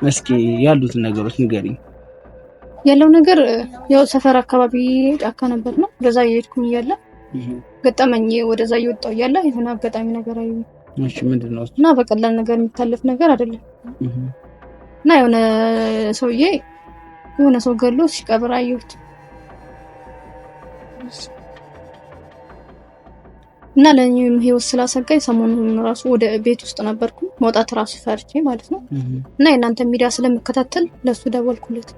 እስኪ ያሉትን ነገሮች ንገሪኝ። ያለው ነገር ያው ሰፈር አካባቢ ጫካ ነበር ነው። ወደዛ እየሄድኩኝ እያለ ገጠመኝ። ወደዛ እየወጣሁ እያለ የሆነ አጋጣሚ ነገር አየሁ። እሺ ምንድነው? እና በቀላል ነገር የሚታለፍ ነገር አይደለም። እና የሆነ ሰውዬ የሆነ ሰው ገሎ ሲቀብር አየሁት። እና ለኔም ህይወት ስላሰጋኝ ሰሞኑን ራሱ ወደ ቤት ውስጥ ነበርኩ። መውጣት ራሱ ፈርቼ ማለት ነው። እና የእናንተ ሚዲያ ስለምከታተል ለሱ ደወልኩለት።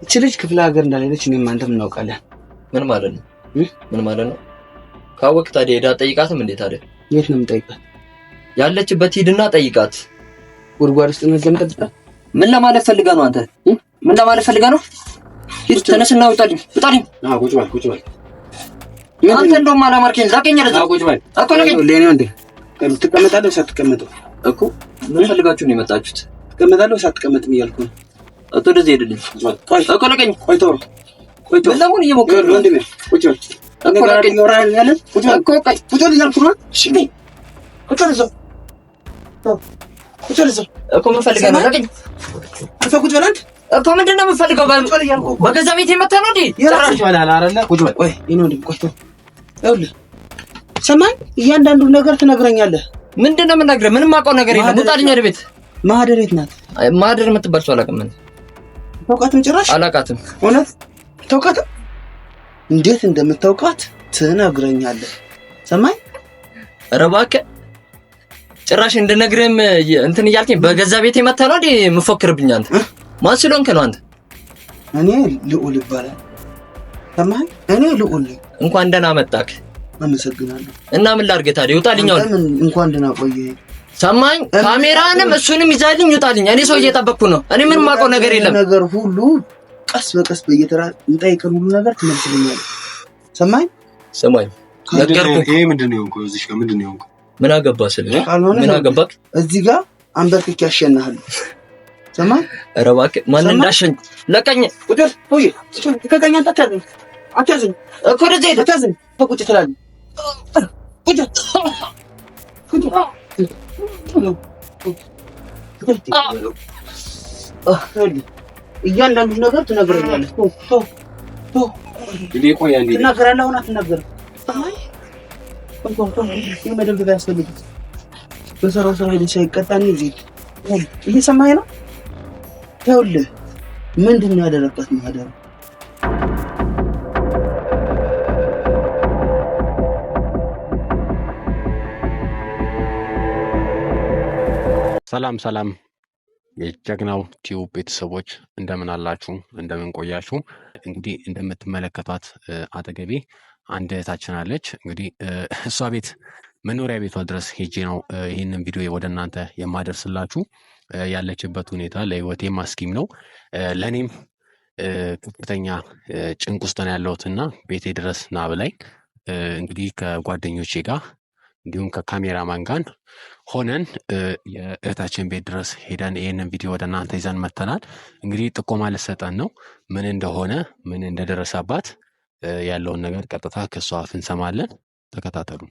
እቺ ልጅ ክፍለ ሀገር እንዳለች እኔም አንተም እናውቃለን። ምን ማለት ነው? ምን ማለት ነው? ካወቅ ታዲያ ሄዳ ጠይቃትም። እንዴት ታዲያ? የት ነው የምጠይቃት? ያለችበት ሂድና ጠይቃት። ጉድጓድ ውስጥ ነው የምጠብቃ? ምን ለማለት ፈልጋ ነው አንተ? ምን ለማለት ፈልጋ ነው? ሂድ ተነስና ውጣልኝ፣ ውጣልኝ። ቁጭ በል፣ ቁጭ በል። አንተ እንደውም አላማርከኝ። ላቀኝ ረዛ። ቁጭ በል እኮ ለቀኝ። ለኔ ወንድ ትቀመጣለህ ሳትቀመጠው እኮ ምን ፈልጋችሁ ነው የመጣችሁት? ትቀመጣለህ ሳትቀመጥም እያልኩ ነው። አቶ ወደዚህ ሄድልኝ። ቆይ እኮ ለቀኝ። ቆይ ተወው፣ ቆይ ተወው። ለምን እየሞከረ ነው? ወንድሜ ቁጭ በል። እኮ ለቀኝ። ወራን ያለ ቁጭ በል እኮ። ቆይ ቁጭ በል እያልኩ ነው። እሺ ነኝ። ቁጭ በል እዛው። ቁጭ በል እዛው። እኮ ምን ፈልገህ ነው? ለቀኝ። ቁጭ በል አንተ። እኮ ምንድን ነው የምፈልገው? በገዛ ቤት የመጣ ነው እንዴ? ቁጭ በል አይደለ? ቁጭ በል። ቆይ ይሄን ወንድም ቆይ ተወው። ይኸውልህ ሰማኝ፣ እያንዳንዱ ነገር ትነግረኛለህ። ምንድን ነው የምናግረህ? ምንም አውቀው ነገር የለም። ውጣልኝ ወደ ቤት። ማህደር የት ናት? ማህደር የምትባል ሰው አላውቅም። ምን ታውቃትም? ጭራሽ አላውቃትም። እውነት ታውቃትም? እንዴት እንደምታውቃት ትነግረኛለህ። ሰማኝ። ኧረ እባክህ ጭራሽ እንድነግርህም እንትን እያልከኝ በገዛ ቤት የመጣ ነው እንዴ የምፎክርብኝ? አንተ ማን ስለሆንክ ነው? አንተ እኔ ልዑል ይባላል። ሰማኝ። እኔ ልዑል ነኝ። እንኳን ደህና መጣክ። አመሰግናለሁ። እና ምን ላድርግ ታዲያ? ውጣልኝ አሁን። እንኳን ደህና ቆየህ። ሰማኝ። ካሜራንም እሱንም ይዛልኝ ውጣልኝ። እኔ ሰው እየጠበቅኩ ነው። እኔ ምንም የማውቀው ነገር የለም። ነገር ሁሉ ቀስ በቀስ በየተራ እንጠይቀን ሁሉ ነገር ትመልስልኛለህ። ሰማኝ። ሰማኝ። ነገርኩህ። ይሄ ምንድነው የሆንከው? እዚህ ጋር ምንድነው የሆንከው? ምን አገባህ ስለኝ? ምን አገባህ? እዚህ ጋር አንበርክኬ ያሸናሃል። ሰማኝ። ኧረ እባክህ ማን እንዳሸኝ ለቀኝ። ቁጭ ሆይ ከቀኝ አንተ አታዘኝ፣ አታዘኝ እኮ ወደዚህ ሄድ። አታዘኝ። ቁጭ ትላለህ። ቁጭ እያንዳንዱ ነገር ትነግረኛለህ። እንግዲህ ቆይ አንዴ ትናገራለህ። አሁን አትናገርም። መደብደብ ያስፈልጋል። በሰራው ስራ ሄደህ ሳይቀጣኝ እዚህ እየሰማኸኝ ነው? ይኸውልህ ምንድን ነው ያደረግባት ማህደር? ሰላም ሰላም የጀግናው ቲዩብ ቤተሰቦች እንደምን አላችሁ? እንደምን ቆያችሁ? እንግዲህ እንደምትመለከቷት አጠገቤ አንድ እህታችን አለች። እንግዲህ እሷ ቤት መኖሪያ ቤቷ ድረስ ሄጄ ነው ይህንን ቪዲዮ ወደ እናንተ የማደርስላችሁ። ያለችበት ሁኔታ ለህይወቴም አስጊም ነው፣ ለእኔም ከፍተኛ ጭንቅ ውስጥ ነው ያለሁትና ቤቴ ድረስ ና ብላኝ እንግዲህ ከጓደኞቼ ጋር እንዲሁም ከካሜራማን ጋር ሆነን የእህታችን ቤት ድረስ ሄደን ይህንን ቪዲዮ ወደ እናንተ ይዘን መተናል። እንግዲህ ጥቆማ ልሰጠን ነው ምን እንደሆነ ምን እንደደረሰባት ያለውን ነገር ቀጥታ ከሷ አፍ እንሰማለን። ተከታተሉ።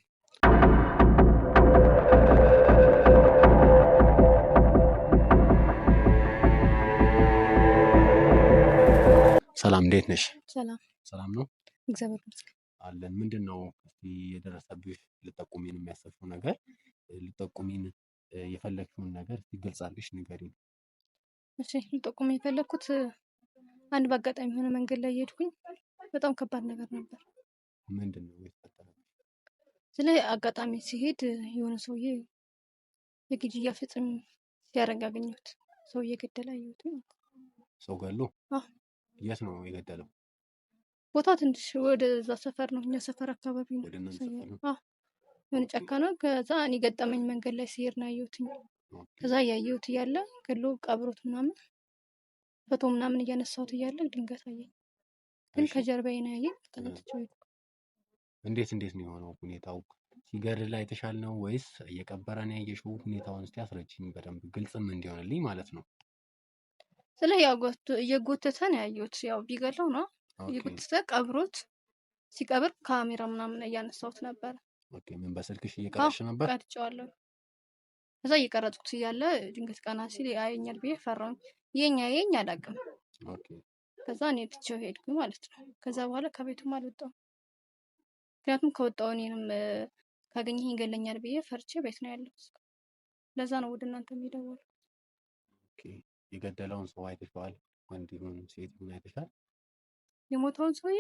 ሰላም፣ እንዴት ነሽ? ሰላም ሰላም ነው፣ እግዚአብሔር ይመስገን አለን። ምንድነው የደረሰብሽ? ልጠቁሚን የሚያሰፈው ነገር ልጠቁሚን የፈለግሽውን ነገር ግልጽ አድርገሽ ንገሪኝ። እሺ፣ ልጠቁም የፈለኩት አንድ በአጋጣሚ የሆነ መንገድ ላይ እየሄድኩኝ በጣም ከባድ ነገር ነበር። ምንድነው የተፈጠረው? ስለ አጋጣሚ ሲሄድ የሆነ ሰውዬ የግድያ ፍጽም ሲያደርግ አገኘሁት። ሰው እየገደለ አየሁት። ሰው ገሎ? የት ነው የገደለው? ቦታ ትንሽ ወደዛ ሰፈር ነው፣ እኛ ሰፈር አካባቢ ነው። የሆነ ጫካ ነው። ከዛ እኔ ገጠመኝ መንገድ ላይ ሲሄድ ነው ያየሁት። ከዛ እያየሁት እያለ ገሎ ቀብሮት ምናምን ፎቶ ምናምን እያነሳሁት እያለ ድንገት አየኝ። ግን ከጀርባዬ ነው ያየኝ። ተነስቼው ሄድኩ። እንዴት ነው የሆነው ሁኔታው? ሲገድል ላይ የተሻለ ነው ወይስ እየቀበረ ነው ያየሽው? ሁኔታውን እስቲ አስረጅኝ በደንብ ግልጽም እንዲሆንልኝ ማለት ነው። ስለ ያው እየጎተተ ነው ያየሁት። ያው ቢገለው ነው እየጎተተ ቀብሮት፣ ሲቀብር ካሜራ ምናምን እያነሳሁት ነበር። ኦኬ። ምን በስልክሽ እየቀረሽ ነበር? ቀርጬዋለሁ። ከዛ እየቀረጽኩት እያለ ድንገት ቀና ሲል ያየኛል ብዬ ፈራሁኝ። የኛ አላውቅም። ከዛ እኔ ትቼው ሄድኩኝ ማለት ነው። ከዛ በኋላ ከቤቱም አልወጣሁም። ምክንያቱም ከወጣሁ እኔንም ካገኘኝ ይገለኛል ብዬ ፈርቼ ቤት ነው ያለሁት። ለዛ ነው ወደ እናንተ የምደውለው። የገደለውን ሰው አይተሽዋል? ወንድ ይሁን ሴት ይሁን አይተሻል? የሞተውን ሰውዬ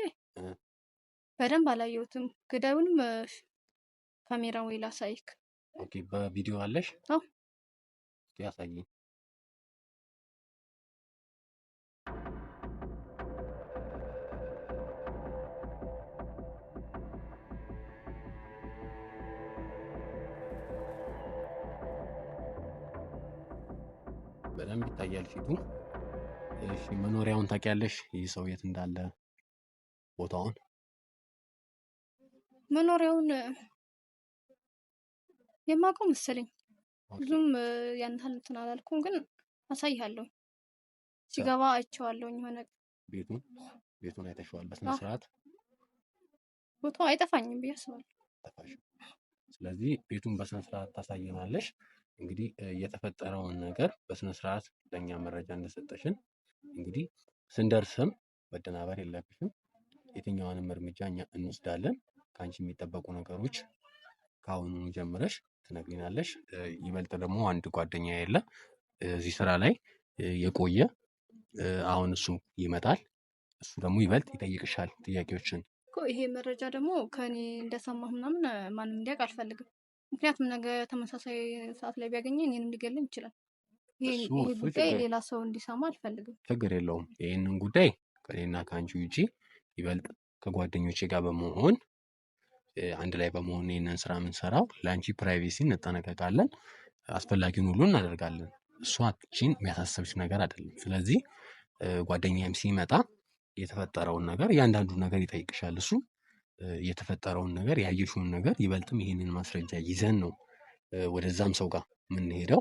በደንብ አላየሁትም። ገዳዩንም ካሜራ ወይ ላሳይክ። ኦኬ፣ በቪዲዮ አለሽ? አዎ። ያሳየኝ። በደንብ ይታያል ፊቱ። እሺ፣ መኖሪያውን ታውቂያለሽ? ይህ ሰው የት እንዳለ ቦታውን? መኖሪያውን የማውቀው መሰለኝ። ብዙም ያን ያህል እንትን አላልኩም፣ ግን አሳይሃለሁ። ሲገባ አይቼዋለሁኝ። የሆነ ቤቱን አይተሽዋል በስነ ስርዓት? ቦታው አይጠፋኝም ብዬ አስባለሁ። ስለዚህ ቤቱን በስነ ስርዓት ታሳየናለሽ። እንግዲህ የተፈጠረውን ነገር በስነ ስርዓት ለእኛ መረጃ እንደሰጠሽን እንግዲህ ስንደርስም መደናበር የለብሽም። የትኛውንም እርምጃ እኛ እንወስዳለን። ከአንቺ የሚጠበቁ ነገሮች ከአሁኑ ጀምረሽ ትነግሪናለሽ። ይበልጥ ደግሞ አንድ ጓደኛ ያለ እዚህ ስራ ላይ የቆየ አሁን እሱ ይመጣል። እሱ ደግሞ ይበልጥ ይጠይቅሻል ጥያቄዎችን። ይሄ መረጃ ደግሞ ከኔ እንደሰማሁ ምናምን ማንም እንዲያውቅ አልፈልግም። ምክንያቱም ነገ ተመሳሳይ ሰዓት ላይ ቢያገኘኝ እኔንም ሊገለኝ ይችላል። ይሄ ጉዳይ ሌላ ሰው እንዲሰማ አልፈልግም። ችግር የለውም። ይህንን ጉዳይ ከኔና ከአንቺ ውጪ ይበልጥ ከጓደኞቼ ጋር በመሆን አንድ ላይ በመሆን ይህንን ስራ የምንሰራው ለአንቺ ፕራይቬሲ እንጠነቀቃለን። አስፈላጊውን ሁሉ እናደርጋለን። እሷ አንቺን የሚያሳስብሽ ነገር አይደለም። ስለዚህ ጓደኛም ሲመጣ የተፈጠረውን ነገር እያንዳንዱን ነገር ይጠይቅሻል። እሱ የተፈጠረውን ነገር ያየሽውን ነገር ይበልጥም ይህንን ማስረጃ ይዘን ነው ወደዛም ሰው ጋር የምንሄደው።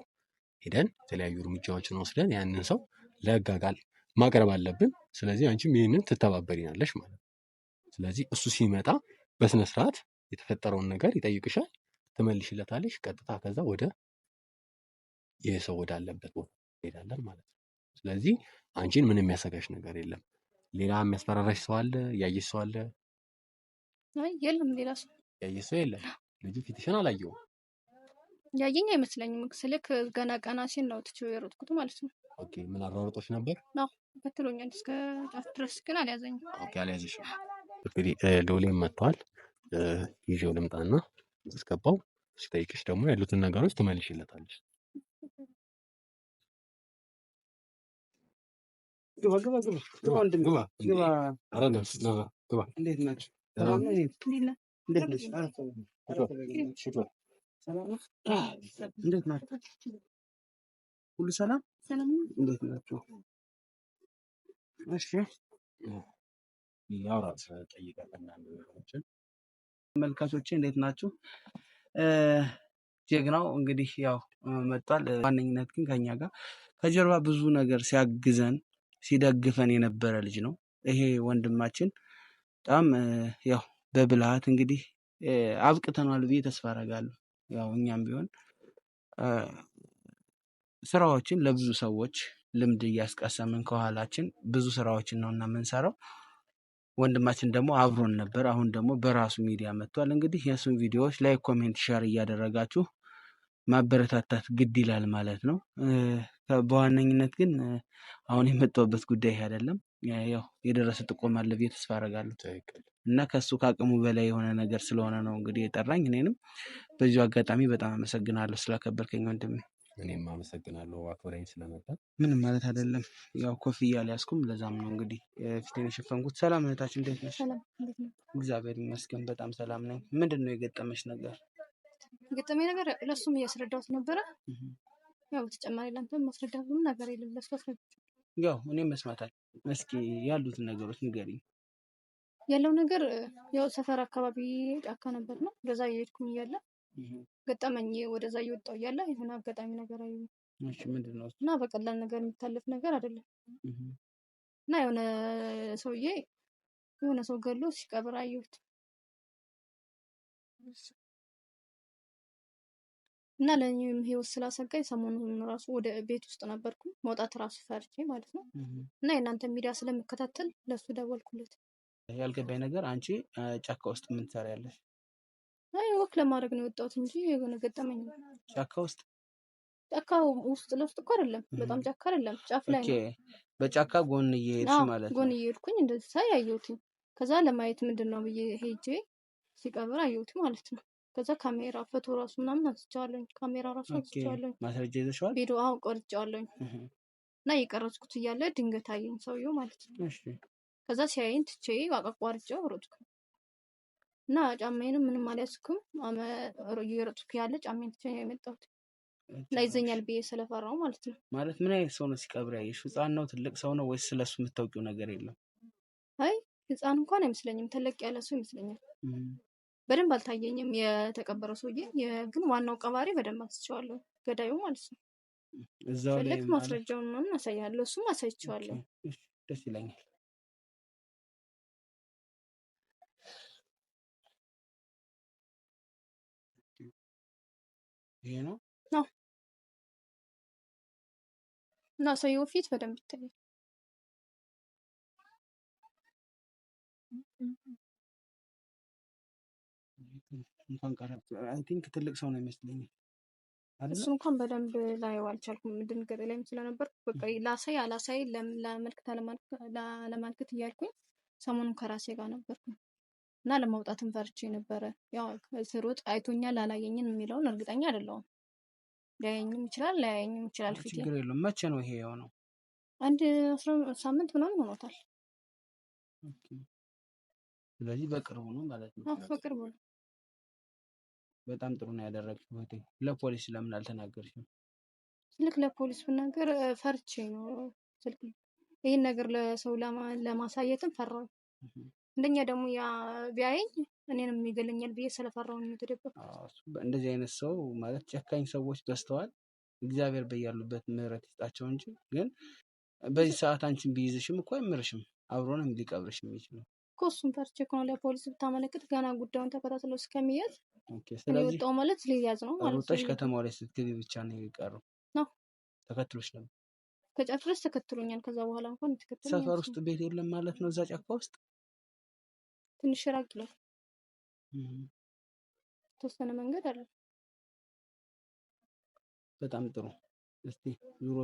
ሄደን የተለያዩ እርምጃዎችን ወስደን ያንን ሰው ለህግ አካል ማቅረብ አለብን። ስለዚህ አንቺም ይህንን ትተባበሪናለሽ ማለት ነው። ስለዚህ እሱ ሲመጣ በስነ ስርዓት የተፈጠረውን ነገር ይጠይቅሻል፣ ትመልሽለታለሽ። ቀጥታ ከዛ ወደ ይህ ሰው ወዳለበት ቦታ እንሄዳለን ማለት ነው። ስለዚህ አንቺን ምንም የሚያሰጋሽ ነገር የለም። ሌላ የሚያስፈራራሽ ሰው አለ? ያየሽ ሰው አለ? አይ የለም፣ ሌላ ሰው ያየሽ ሰው የለም። ልጁ ፊትሽን አላየውም። ያየኝ አይመስለኝም። ስልክ ገና ቀና ሲል ነው ትቼው የሮጥኩት ማለት ነው። ኦኬ፣ ምን አሯሯጦች ነበር? አዎ ከተሎኛል እስከ ጫፍ ድረስ ግን አልያዘኝም። ኦኬ፣ አልያዘሽም። እንግዲህ ሎሌም መጥቷል። ይዤው ልምጣና አስገባው። ሲጠይቅሽ ደግሞ ያሉትን ነገሮች ትመልሽለታለሽ። ግባ ግባ ግባ ግባ ወንድም ግባ ግባ። አረጋግጥ ነው ግባ። እንዴት ናችሁ? ሰላም ነው? እንዴት ነሽ? እንዴት ናችሁ? ሁሉ ሰላም? እንዴት ናችሁ? እሺ ያውራት ጠይቀና ነገሮችን ተመልካቾቼ እንዴት ናችሁ? ጀግናው እንግዲህ ያው መጥቷል። ዋነኝነት ግን ከኛ ጋር ከጀርባ ብዙ ነገር ሲያግዘን ሲደግፈን የነበረ ልጅ ነው። ይሄ ወንድማችን በጣም ያው በብልሃት እንግዲህ አብቅተናል ብዬ ተስፋ አደርጋለሁ። ያው እኛም ቢሆን ስራዎችን ለብዙ ሰዎች ልምድ እያስቀሰምን ከኋላችን ብዙ ስራዎችን ነው እና የምንሰራው። ወንድማችን ደግሞ አብሮን ነበር። አሁን ደግሞ በራሱ ሚዲያ መጥቷል። እንግዲህ የእሱን ቪዲዮዎች ላይክ፣ ኮሜንት፣ ሼር እያደረጋችሁ ማበረታታት ግድ ይላል ማለት ነው። በዋነኝነት ግን አሁን የመጣሁበት ጉዳይ አይደለም። ያው የደረሰ ጥቆማ አለ ብዬ ተስፋ አደርጋለሁ እና ከሱ ከአቅሙ በላይ የሆነ ነገር ስለሆነ ነው እንግዲህ የጠራኝ። እኔንም በዚሁ አጋጣሚ በጣም አመሰግናለሁ ስላከበርከኝ ወንድሜ። እኔም አመሰግናለሁ አክብረኝ ስለመጣ። ምንም ማለት አይደለም። ያው ኮፍያ አልያዝኩም፣ ለዛም ነው እንግዲህ ፊቴን የሸፈንኩት። ሰላም እህታችን፣ እንዴት ነሽ? እግዚአብሔር ይመስገን በጣም ሰላም ነኝ። ምንድን ነው የገጠመሽ ነገር? የገጠመኝ ነገር ለሱም እያስረዳሁት ነበረ። ያው ተጨማሪ ለአንተ ማስረዳት ምንም ነገር የለም። ለሱ አስረዳሁት። ያው እኔም መስማታል። እስኪ ያሉትን ነገሮች ንገሪኝ። ያለው ነገር ያው ሰፈር አካባቢ ጫካ ነበር ነው። ወደዛ እየሄድኩኝ እያለ ገጠመኝ። ወደዛ እየወጣሁ እያለ የሆነ አጋጣሚ ነገር አየሁ። እሺ ምንድን ነው? እና በቀላል ነገር የሚታለፍ ነገር አይደለም። እና የሆነ ሰውዬ የሆነ ሰው ገሎ ሲቀብር አየሁት። እና ለእኔም ህይወት ስላሰጋኝ ሰሞኑን ራሱ ወደ ቤት ውስጥ ነበርኩ መውጣት ራሱ ፈርቼ ማለት ነው። እና የእናንተ ሚዲያ ስለምከታተል ለሱ ደወልኩለት። ያልገባኝ ነገር አንቺ ጫካ ውስጥ ምን ትሰሪያለሽ? አይ ወክ ለማድረግ ነው የወጣሁት እንጂ የሆነ ገጠመኝ ነው። ጫካ ውስጥ ውስጥ ለውስጥ እኮ አይደለም፣ በጣም ጫካ አይደለም፣ ጫፍ ላይ ነው። በጫካ ጎን እየሄድሽ ማለት ነው? ጎን እየሄድኩኝ እንደዚህ ሳይ አየሁትኝ። ከዛ ለማየት ምንድን ነው ብዬ ሄጄ ሲቀብር አየሁት ማለት ነው። ከዛ ካሜራ ፎቶ ራሱ ምናምን አንስቼዋለሁኝ። ካሜራ ራሱ አንስቼዋለሁኝ። ማስረጃ ይዘሽዋል? ቪዲዮ ቆርጬዋለሁኝ። እና እየቀረጽኩት እያለ ድንገት አየኝ ሰውየው ማለት ነው። ከዛ ሲያየኝ ትቼ አቋርጬው ሮጥኩ እና ጫማዬንም ምንም አልያዝኩም። እየሮጥኩ ያለ ጫማዬን ትቼ ነው የመጣሁት እና ይዘኛል ብዬ ስለፈራው ማለት ነው። ማለት ምን አይነት ሰው ነው ሲቀብር ያየሽ? ህፃን ነው ትልቅ ሰው ነው ወይስ ስለሱ የምታውቂው ነገር የለም? አይ ህፃን እንኳን አይመስለኝም፣ ተለቅ ያለ ሰው ይመስለኛል። በደንብ አልታየኝም የተቀበረው ሰውዬ፣ ግን ዋናው ቀባሪ በደንብ አስቸዋለሁ፣ ገዳዩ ማለት ነው። እዛው ላይ ማስረጃውን ምናምን አሳያለሁ፣ እሱም አሳይቼዋለሁ። ደስ ይለኛል። ይሄ ነው እና ሰውየው ፊት በደንብ ይታያል። እንኳን ቀረብ አይ ቲንክ ትልቅ ሰው ነው የሚመስለኝ። እሱ እንኳን በደንብ ላየው አልቻልኩም፣ ድንገት ላይም ስለነበር በቃ አላሳይ ለማልክት እያልኩኝ ሰሞኑን ከራሴ ጋር ነበርኩኝ እና ለማውጣትም ፈርቼ ነበረ። ያው ስሮጥ አይቶኛል አላየኝም የሚለውን እርግጠኛ አይደለሁም። ሊያየኝም ይችላል ላያየኝም ይችላል። ፊት ችግር የለውም። መቼ ነው ይሄ የሆነው? አንድ 10 ሳምንት ምናምን ሆኖታል። ስለዚህ በቅርቡ ነው ማለት ነው? በቅርቡ ነው። በጣም ጥሩ ነው ያደረግሽው እህቴ። ለፖሊስ ለምን አልተናገርሽም? ስልክ ለፖሊስ ብናገር ፈርቼ ነው። ስልክ ይህን ነገር ለሰው ለማሳየትም ፈራሁ። እንደኛ ደግሞ ያ ቢያየኝ እኔንም ይገለኛል ብዬ ስለፈራሁ ነው የተደበቅኩት። እንደዚህ አይነት ሰው ማለት ጨካኝ ሰዎች በዝተዋል። እግዚአብሔር በያሉበት ምሕረት ይስጣቸው እንጂ ግን በዚህ ሰዓት አንቺን ቢይዝሽም እኮ አይምርሽም፣ አብሮ ነው ሊቀብርሽ የሚችለው እኮ። እሱን ፈርቼ እኮ ነው ለፖሊስ ብታመለክት ገና ጉዳዩን ተከታትለው እስከሚያዝ። ስለዚህ ወጣው ማለት ሊያዝ ነው ማለት ነው። ሩጠሽ ከተማው ላይ ስትገቢ ብቻ ነው የቀረው ነው። ተከትሎሽ ነው ከጫፍ ድረስ ተከትሎኛል። ከዛ በኋላ እንኳን ተከትሎኛል። ሰፈር ውስጥ ቤት የለም ማለት ነው እዛ ጫካ ውስጥ? ትንሽ ራቅ ይላል። ተወሰነ መንገድ አለ። በጣም ጥሩ። እስቲ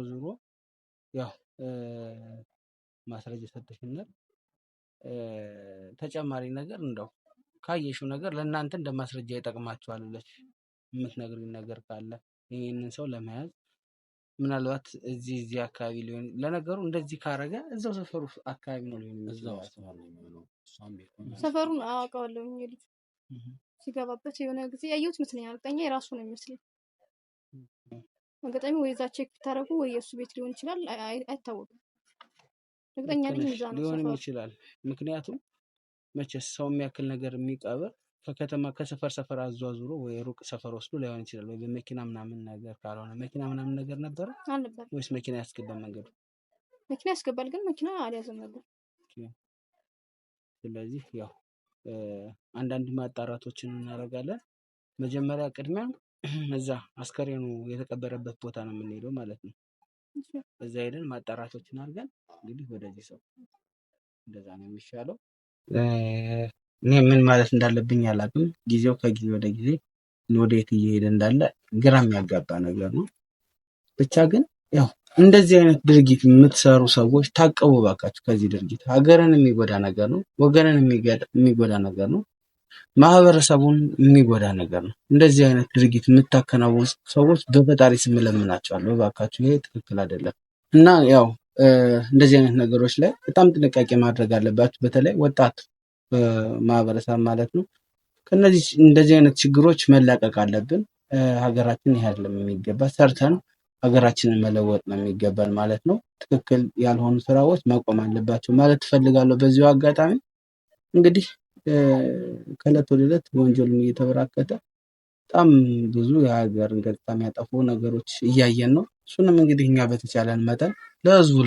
ዙሮ ያው ማስረጃ ሰጥተሽናል። ተጨማሪ ነገር እንደው ካየሽው ነገር ለእናንተ እንደ ማስረጃ ይጠቅማችኋል ብለሽ የምትነግሪኝ ነገር ካለ ይህንን ሰው ለመያዝ ምናልባት እዚህ አካባቢ ሊሆን ለነገሩ እንደዚህ ካረገ እዛው ሰፈሩ አካባቢ ነው ሊሆን የሚችለው። ሰፈሩን አውቀዋለሁ። ልጅ ሲገባበት የሆነ ጊዜ ያየሁት ይመስለኛል። እርግጠኛ የራሱ ነው የሚመስለኝ። አጋጣሚ ወይ እዛ ቼክ ብታረጉ ወይ የእሱ ቤት ሊሆን ይችላል፣ አይታወቅም። እርግጠኛ ነኝ እዛ ነው ሊሆን ይችላል። ምክንያቱም መቼስ ሰው የሚያክል ነገር የሚቀብር ከሰፈር አዟዙሮ ወይ ሩቅ ሰፈር ወስዶ ላይሆን ይችላል። ወይ በመኪና ምናምን ነገር ካልሆነ መኪና ምናምን ነገር ነበረ ወይስ መኪና ያስገባል? መንገዱ መኪና ያስገባል፣ ግን መኪና አልያዘም ነበር። ስለዚህ ያው አንዳንድ ማጣራቶችን እናደርጋለን። መጀመሪያ ቅድሚያ እዛ አስከሬኑ የተቀበረበት ቦታ ነው የምንሄደው ማለት ነው። እዛ ሄደን ማጣራቶችን አድርገን እንግዲህ ወደዚህ ሰው እንደዛ ነው የሚሻለው። እኔ ምን ማለት እንዳለብኝ አላውቅም። ጊዜው ከጊዜ ወደ ጊዜ ወዴት እየሄደ እንዳለ ግራ የሚያጋባ ነገር ነው። ብቻ ግን ያው እንደዚህ አይነት ድርጊት የምትሰሩ ሰዎች ታቀቡ ባካችሁ ከዚህ ድርጊት። ሀገርን የሚጎዳ ነገር ነው፣ ወገንን የሚጎዳ ነገር ነው፣ ማህበረሰቡን የሚጎዳ ነገር ነው። እንደዚህ አይነት ድርጊት የምታከናውኑ ሰዎች በፈጣሪ ስም እለምናችኋለሁ ባካችሁ፣ ይሄ ትክክል አይደለም እና ያው እንደዚህ አይነት ነገሮች ላይ በጣም ጥንቃቄ ማድረግ አለባችሁ። በተለይ ወጣት ማህበረሰብ ማለት ነው። ከነዚህ እንደዚህ አይነት ችግሮች መላቀቅ አለብን። ሀገራችን ይሄ አይደለም የሚገባ፣ ሰርተን ሀገራችንን መለወጥ ነው የሚገባን ማለት ነው። ትክክል ያልሆኑ ስራዎች መቆም አለባቸው ማለት ትፈልጋለሁ። በዚሁ አጋጣሚ እንግዲህ ከዕለት ወደ ዕለት ወንጀሉም እየተበራከተ በጣም ብዙ የሀገርን ገጽታ የሚያጠፉ ነገሮች እያየን ነው። እሱንም እንግዲህ እኛ በተቻለን መጠን ለህዝቡ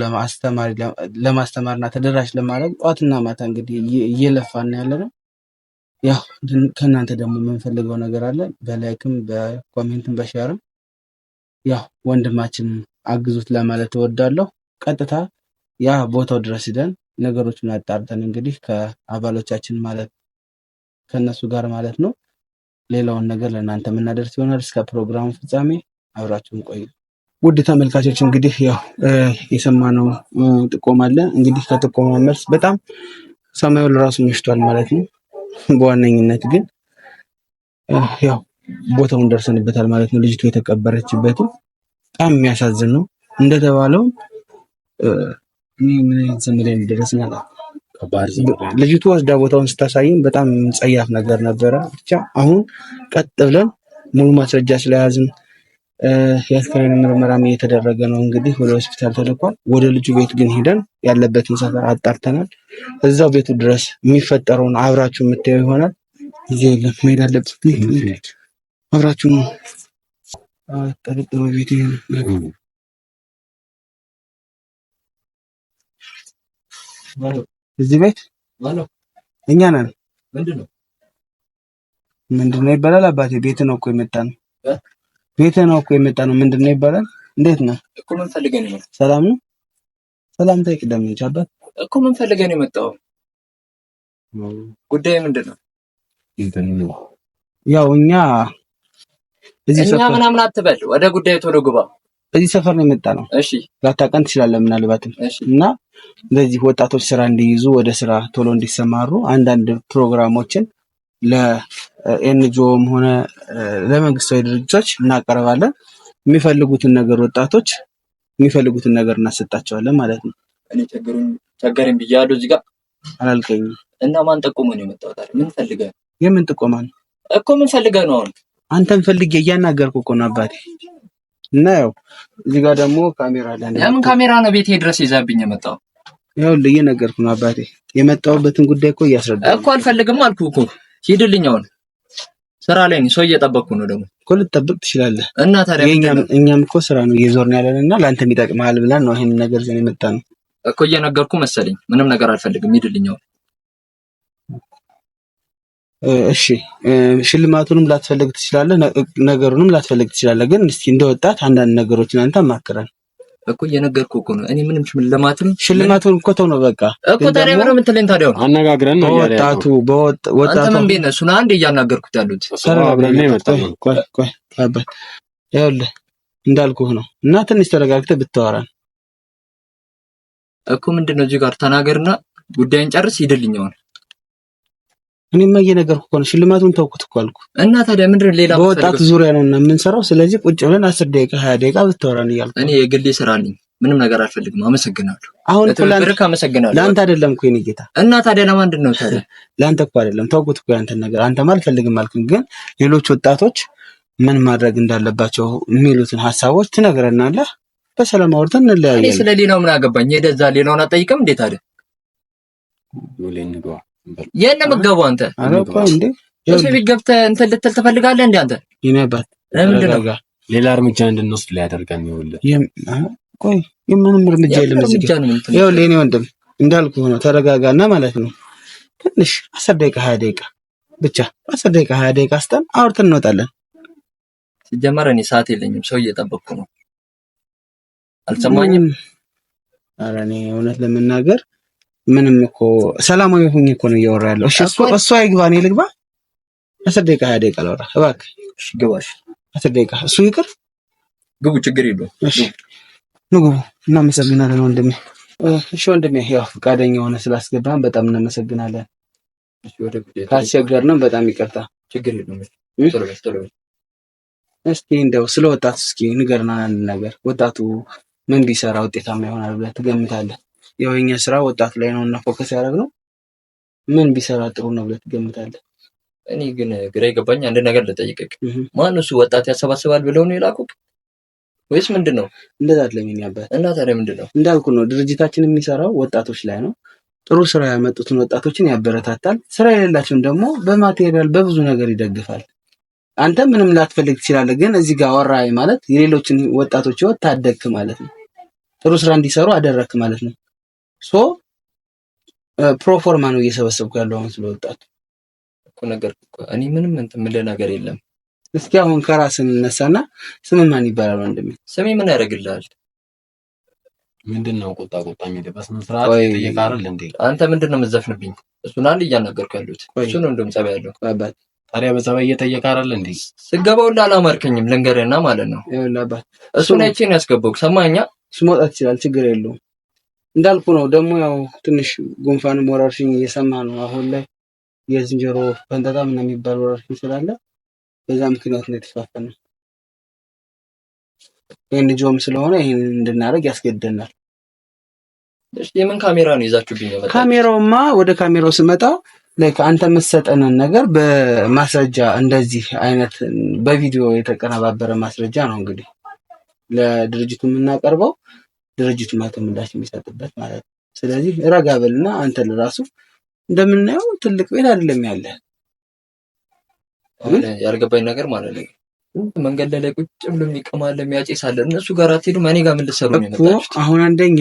ለማስተማርና ተደራሽ ለማድረግ ጠዋትና ማታ እንግዲህ እየለፋን ያለ ነው። ያው ከእናንተ ደግሞ የምንፈልገው ነገር አለ። በላይክም በኮሜንትም በሼርም ያው ወንድማችን አግዙት ለማለት እወዳለሁ። ቀጥታ ያ ቦታው ድረስ ሂደን ነገሮችን አጣርተን እንግዲህ ከአባሎቻችን ማለት ከነሱ ጋር ማለት ነው ሌላውን ነገር ለእናንተ የምናደርስ ይሆናል። እስከ ፕሮግራሙ ፍጻሜ አብራችሁን ቆዩ። ውድ ተመልካቾች እንግዲህ ያው የሰማነው ጥቆማ አለ። እንግዲህ ከጥቆማ መልስ በጣም ሰማዩ ለራሱ መሽቷል ማለት ነው። በዋነኝነት ግን ያው ቦታውን ደርሰንበታል ማለት ነው። ልጅቱ የተቀበረችበትም በጣም የሚያሳዝን ነው። እንደተባለው ምን ዝም ብለን እንደደረስን ልጅቱ ወስዳ ቦታውን ስታሳይን በጣም ጸያፍ ነገር ነበረ። ብቻ አሁን ቀጥ ብለን ሙሉ ማስረጃ ስለያዝን የአስከሬን ምርመራም እየተደረገ ነው። እንግዲህ ወደ ሆስፒታል ተልኳል። ወደ ልጁ ቤት ግን ሄደን ያለበትን ሰፈር አጣርተናል። እዛው ቤቱ ድረስ የሚፈጠረውን አብራችሁ የምታየው ይሆናል። እዚህ የለም መሄድ አለበት። አብራችሁ ነው ጠርጥሮ ቤት እዚህ ቤት እኛ ነን። ምንድነው ይባላል? አባቴ ቤት ነው እኮ የመጣ ነው። ቤት ነው እኮ የመጣ ነው። ምንድነው ይባላል? እንዴት ነው እኮ ምን ፈልገህ ነው? ሰላም ነው። ሰላምታ ይቅደም እንጂ አባት እኮ ምን ፈልገህ ነው የመጣው? ጉዳይ ምንድነው? ያው እኛ ምናምን አትበል፣ ወደ ጉዳዩ ቶሎ ግባ። እዚህ ሰፈር ነው የመጣ ነው። እሺ ላታውቀን ትችላለህ ምናልባትም። እና እንደዚህ ወጣቶች ስራ እንዲይዙ ወደ ስራ ቶሎ እንዲሰማሩ አንዳንድ ፕሮግራሞችን ለኤንጂኦም ሆነ ለመንግስታዊ ድርጅቶች እናቀርባለን። የሚፈልጉትን ነገር ወጣቶች የሚፈልጉትን ነገር እናሰጣቸዋለን ማለት ነው። እኔ ቸገረኝ ብያለሁ እዚህ ጋር አላልከኝም። እና ማን ጠቆመ ነው የመጣው ታዲያ? ምን ፈልገህ? የምን ጥቆማ ነው እኮ? ምን ፈልገህ ነው? አንተን ፈልጌ እያናገርኩ እኮ ነው አባቴ። እና ያው እዚህ ጋር ደግሞ ካሜራ አለ። ለምን ካሜራ ነው ቤቴ ድረስ ይዛብኝ የመጣው? ያው እየነገርኩ ነው አባቴ። የመጣሁበትን ጉዳይ እኮ እያስረዳሁ እኮ። አልፈልግም አልኩህ እኮ። ሂድልኝ። አሁን ስራ ላይ ነኝ። ሰው እየጠበቅኩ ነው። ደግሞ እኮ ልትጠብቅ ትችላለህ። እና ታዲያ እኛም እኮ ስራ ነው እየዞርን ያለንና ለአንተም ይጠቅምሃል ብለን ነው ይሄን ነገር ይዘን የመጣነው እኮ። እየነገርኩ መሰለኝ። ምንም ነገር አልፈልግም። ሂድልኝ አሁን። እሺ ሽልማቱንም ላትፈልግ ትችላለህ፣ ነገሩንም ላትፈልግ ትችላለህ። ግን እስቲ እንደወጣት አንዳንድ ነገሮችን አንተ አማክረን እኮ። እየነገርኩህ እኮ ነው። እኔ ምንም ሽልማቱን እኮ ተው ነው በቃ እኮ። ታዲያ ምንም የምትለኝ ታዲያ ነው? አነጋግረን ነው ወጣቱ አንተ ምን ቤት ነህ? እሱን አንዴ እያናገርኩት ያሉት አብረን ነው የመጣው። ቆይ አባት ይኸውልህ እንዳልኩህ ነው። እና ትንሽ ተረጋግተህ ብታወራን እኮ። ምንድነው እዚህ ጋር ተናገርና ጉዳይን ጨርስ። ሂድልኝ አሁን። እኔማ እየነገርኩህ እኮ ነው። ሽልማቱን ተውኩት እኮ አልኩህ። እና ታዲያ ምንድነው ሌላ በወጣት ዙሪያ ነው እና የምንሰራው። ስለዚህ ቁጭ ብለን 10 ደቂቃ 20 ደቂቃ ብታወራን እያልኩህ። እኔ የግሌ ስራ አለኝ። ምንም ነገር አልፈልግም። አመሰግናለሁ። አሁን ለአንተ አመሰግናለሁ። ለአንተ አይደለም እኮ የእኔ ጌታ። እና ታዲያ ለማንድን ነው ታዲያ? ለአንተ እኮ አይደለም ተውኩት እኮ ያንተን ነገር። አንተማ አልፈልግም አልክኝ። ግን ሌሎች ወጣቶች ምን ማድረግ እንዳለባቸው የሚሉትን ሀሳቦች ትነግረናለህ። በሰላም አውርተን እንለያያለን። እኔ ስለሌላው ምን አገባኝ? ሄደህ እዛ ሌላውን አትጠይቅም እንዴ ታዲያ? የት ነው የምትገባው አንተ? ሰው ቤት ገብተህ እንትን ልትል ትፈልጋለህ እንዴ አንተ? የኔ አባት ለምንድን ነው ሌላ እርምጃ እንድንወስድ ሊያደርገን ይኸውልህ። ቆይ የምንም እርምጃ የለም እዚህ ጋር። ይኸውልህ የኔ ወንድም እንዳልኩህ ነው። ተረጋጋና ማለት ነው። ትንሽ 10 ደቂቃ 20 ደቂቃ ብቻ 10 ደቂቃ 20 ደቂቃ አስተን አውርተን እንወጣለን። ሲጀመር እኔ ሰዓት የለኝም። ሰው እየጠበቅኩ ነው። አልሰማኝም። ኧረ እኔ እውነት ለመናገር ምንም እኮ ሰላማዊ ሆኜ እኮ ነው እያወራ ያለው። እሺ እሱ አይግባ፣ እኔ ልግባ። 10 ደቂቃ 20 ደቂቃ ላውራ እባክህ። እሺ ግባሽ። 10 ደቂቃ እሱ ይቅር። ግቡ፣ ችግር የለውም። እሺ ንጉ። እናመሰግናለን ወንድሜ። እሺ ወንድሜ፣ ያው ፈቃደኛ ሆነ ስላስገባን በጣም እናመሰግናለን። እሺ ወደ ጉዳይ ካስቸገርንም በጣም ይቅርታ። ችግር የለውም። ቶሎ እስኪ እንደው ስለ ወጣቱ እስኪ ንገርና አንድ ነገር። ወጣቱ ምን ቢሰራ ውጤታማ ይሆናል ብለህ ትገምታለህ? ያው የኛ ስራ ወጣቱ ላይ ነው እና ፎከስ ያደረግነው። ምን ቢሰራ ጥሩ ነው ብለህ ትገምታለህ? እኔ ግን ግራ ይገባኝ። አንድ ነገር ልጠይቅህ። ማን እሱ ወጣት ያሰባስባል ብለው ነው የላኩህ ወይስ ምንድነው? እንደዛ አይደለም ያባል። እና ታዲያ ምንድነው? እንዳልኩ ነው ድርጅታችን የሚሰራው ወጣቶች ላይ ነው። ጥሩ ስራ ያመጡትን ወጣቶችን ያበረታታል። ስራ የሌላቸውን ደግሞ በማቴሪያል በብዙ ነገር ይደግፋል። አንተ ምንም ላትፈልግ ትችላለህ፣ ግን እዚህ ጋር ወራይ ማለት የሌሎችን ወጣቶች ህይወት ታደግክ ማለት ነው። ጥሩ ስራ እንዲሰሩ አደረክ ማለት ነው። ፕሮፎርማ ነው እየሰበሰብኩ ያለው አሁን ስለወጣቱ እኮ። ነገር እኔ ምንም እንትን የምልህ ነገር የለም። እስኪ አሁን ከራስ እንነሳና ስም ማን ይባላል ወንድሜ? ስሜ ምን ያደርግልሃል? ምንድነው ቁጣ የሚል በስነ ስርዓት እየጠየቃረል እንዴ? አንተ ምንድነው የምትዘፍንብኝ? እሱን አንድ እያናገርኩ ያሉት እሱ ነው እንደውም ጸባይ ያለው አባት። ታዲያ በጸባይ እየጠየቃረል እንዴ? ስገባው አላማርከኝም ልንገርህና ማለት ነው። ይኸውልህ አባት እሱን አይቼ ነው ያስገባው። ሰማኛ መውጣት ይችላል፣ ችግር የለውም። እንዳልኩ ነው ደግሞ ያው ትንሽ ጉንፋንም ወረርሽኝ እየሰማ ነው አሁን ላይ የዝንጀሮ ፈንጠጣ ምናምን የሚባል ወረርሽኝ ስላለ በዛ ምክንያት ነው የተፋፈነው። ልጆም ስለሆነ ይሄን እንድናደርግ ያስገድደናል። እሺ የምን ካሜራ ነው ይዛችሁብኝ የመጣው? ካሜራውማ ወደ ካሜራው ስመጣ ላይክ አንተ የምትሰጠንን ነገር በማስረጃ እንደዚህ አይነት በቪዲዮ የተቀነባበረ ማስረጃ ነው እንግዲህ ለድርጅቱ የምናቀርበው፣ ድርጅቱ ምላሽ የሚሰጥበት ማለት ነው። ስለዚህ ረጋ በልና አንተ ለራሱ እንደምናየው ትልቅ ቤት አይደለም ያለ። ያልገባኝ ነገር ማለት ነው መንገድ ላይ ቁጭ ብሎ የሚቀማል የሚያጨሳል እነሱ ጋር አትሄዱም? እኔ ጋር ምን ልትሰሩ ነው የመጣችሁት? አሁን አንደኛ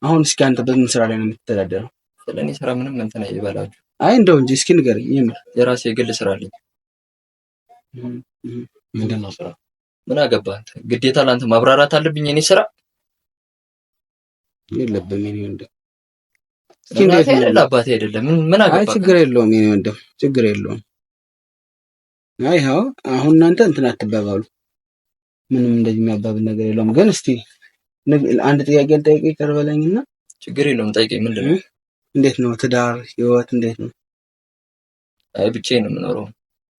አሁን እስኪ አንተ በምን ስራ ላይ ነው የምትተዳደረው? ስለኔ ስራ ምንም እንትን አይበላችሁ። አይ እንደው እንጂ እስኪ ንገረኝ። የምር የራሴ የግል ስራ አለኝ። ምንድነው ስራ? ምን አገባህ አንተ? ግዴታ ላንተ ማብራራት አለብኝ የኔ ስራ? የለብም የኔ ወንድም። እስኪ እንዴት ነው አባቴ አይደለም ምን አገባህ? አይ ችግር የለውም የኔ ወንድም ችግር የለውም። አይ ያው አሁን እናንተ እንትን አትባባሉ፣ ምንም እንደዚህ የሚያባብል ነገር የለውም። ግን እስቲ አንድ ጥያቄ ልጠይቅህ ይቅር በለኝና። ችግር የለውም ጠይቀኝ። ምንድነው? እንዴት ነው ትዳር ህይወት እንዴት ነው? አይ ብቻዬን ነው የምኖረው።